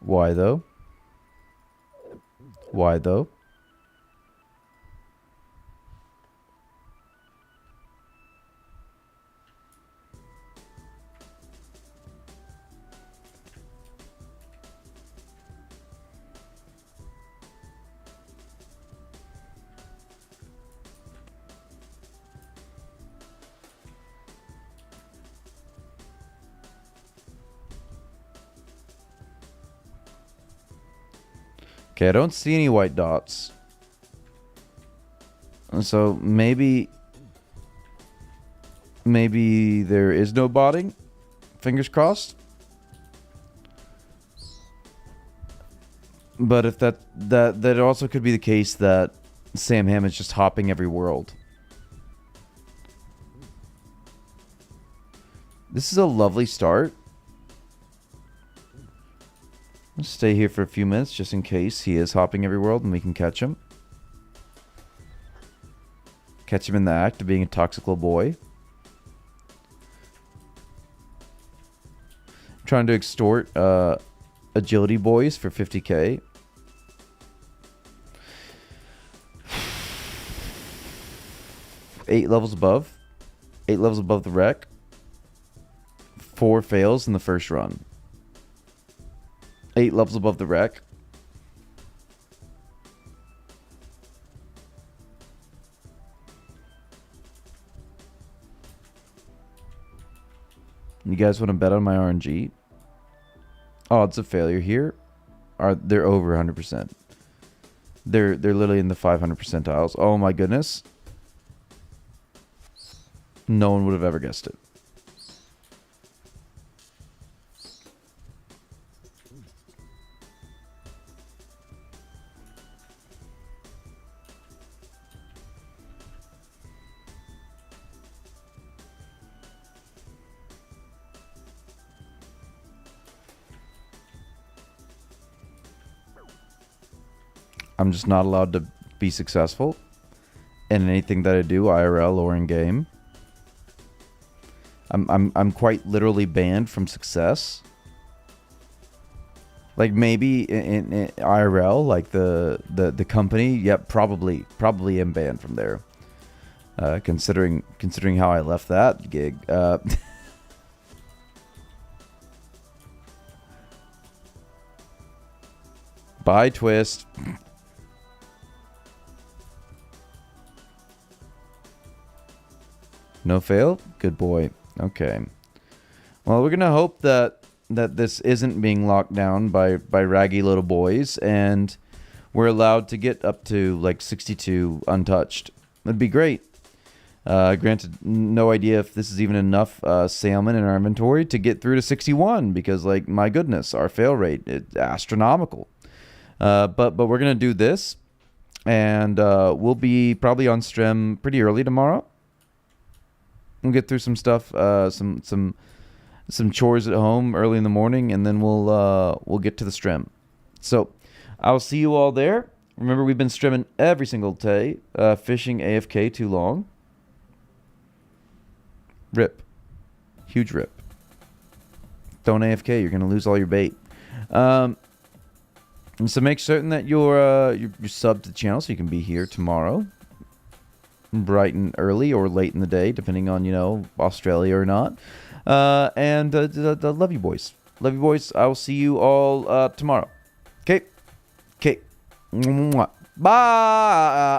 Why though? Why though? Okay, I don't see any white dots. So maybe there is no botting. Fingers crossed. But if that also could be the case that Sam Ham is just hopping every world. This is a lovely start. Let's stay here for a few minutes just in case he is hopping every world and we can catch him. Catch him in the act of being a toxic little boy. Trying to extort agility boys for 50k. Eight levels above the wreck. 4 fails in the first run. 8 levels above the wreck. You guys want to bet on my RNG? Odds of failure here they're over 100%. They're literally in the 500 percentiles. Oh my goodness. No one would have ever guessed it. I'm just not allowed to be successful in anything that I do, IRL or in game. I'm quite literally banned from success. Like maybe in IRL, like the company, yep, probably am banned from there. Considering how I left that gig. Bye, Twist. No fail? Good boy. Okay. Well, we're going to hope that this isn't being locked down by raggy little boys, and we're allowed to get up to like 62 untouched. That'd be great. Granted, no idea if this is even enough salmon in our inventory to get through to 61, because, like, my goodness, our fail rate is astronomical. But we're gonna do this, and we'll be probably on stream pretty early tomorrow. We'll get through some stuff, some chores at home early in the morning, and then we'll get to the stream. So I'll see you all there. Remember, we've been streaming every single day, fishing AFK too long. Rip. Huge rip. Don't AFK. You're going to lose all your bait. And so make certain that you're subbed to the channel so you can be here tomorrow. Bright and early or late in the day, depending on, Australia or not. And love you boys. Love you boys. I will see you all tomorrow. Okay. Okay. Bye.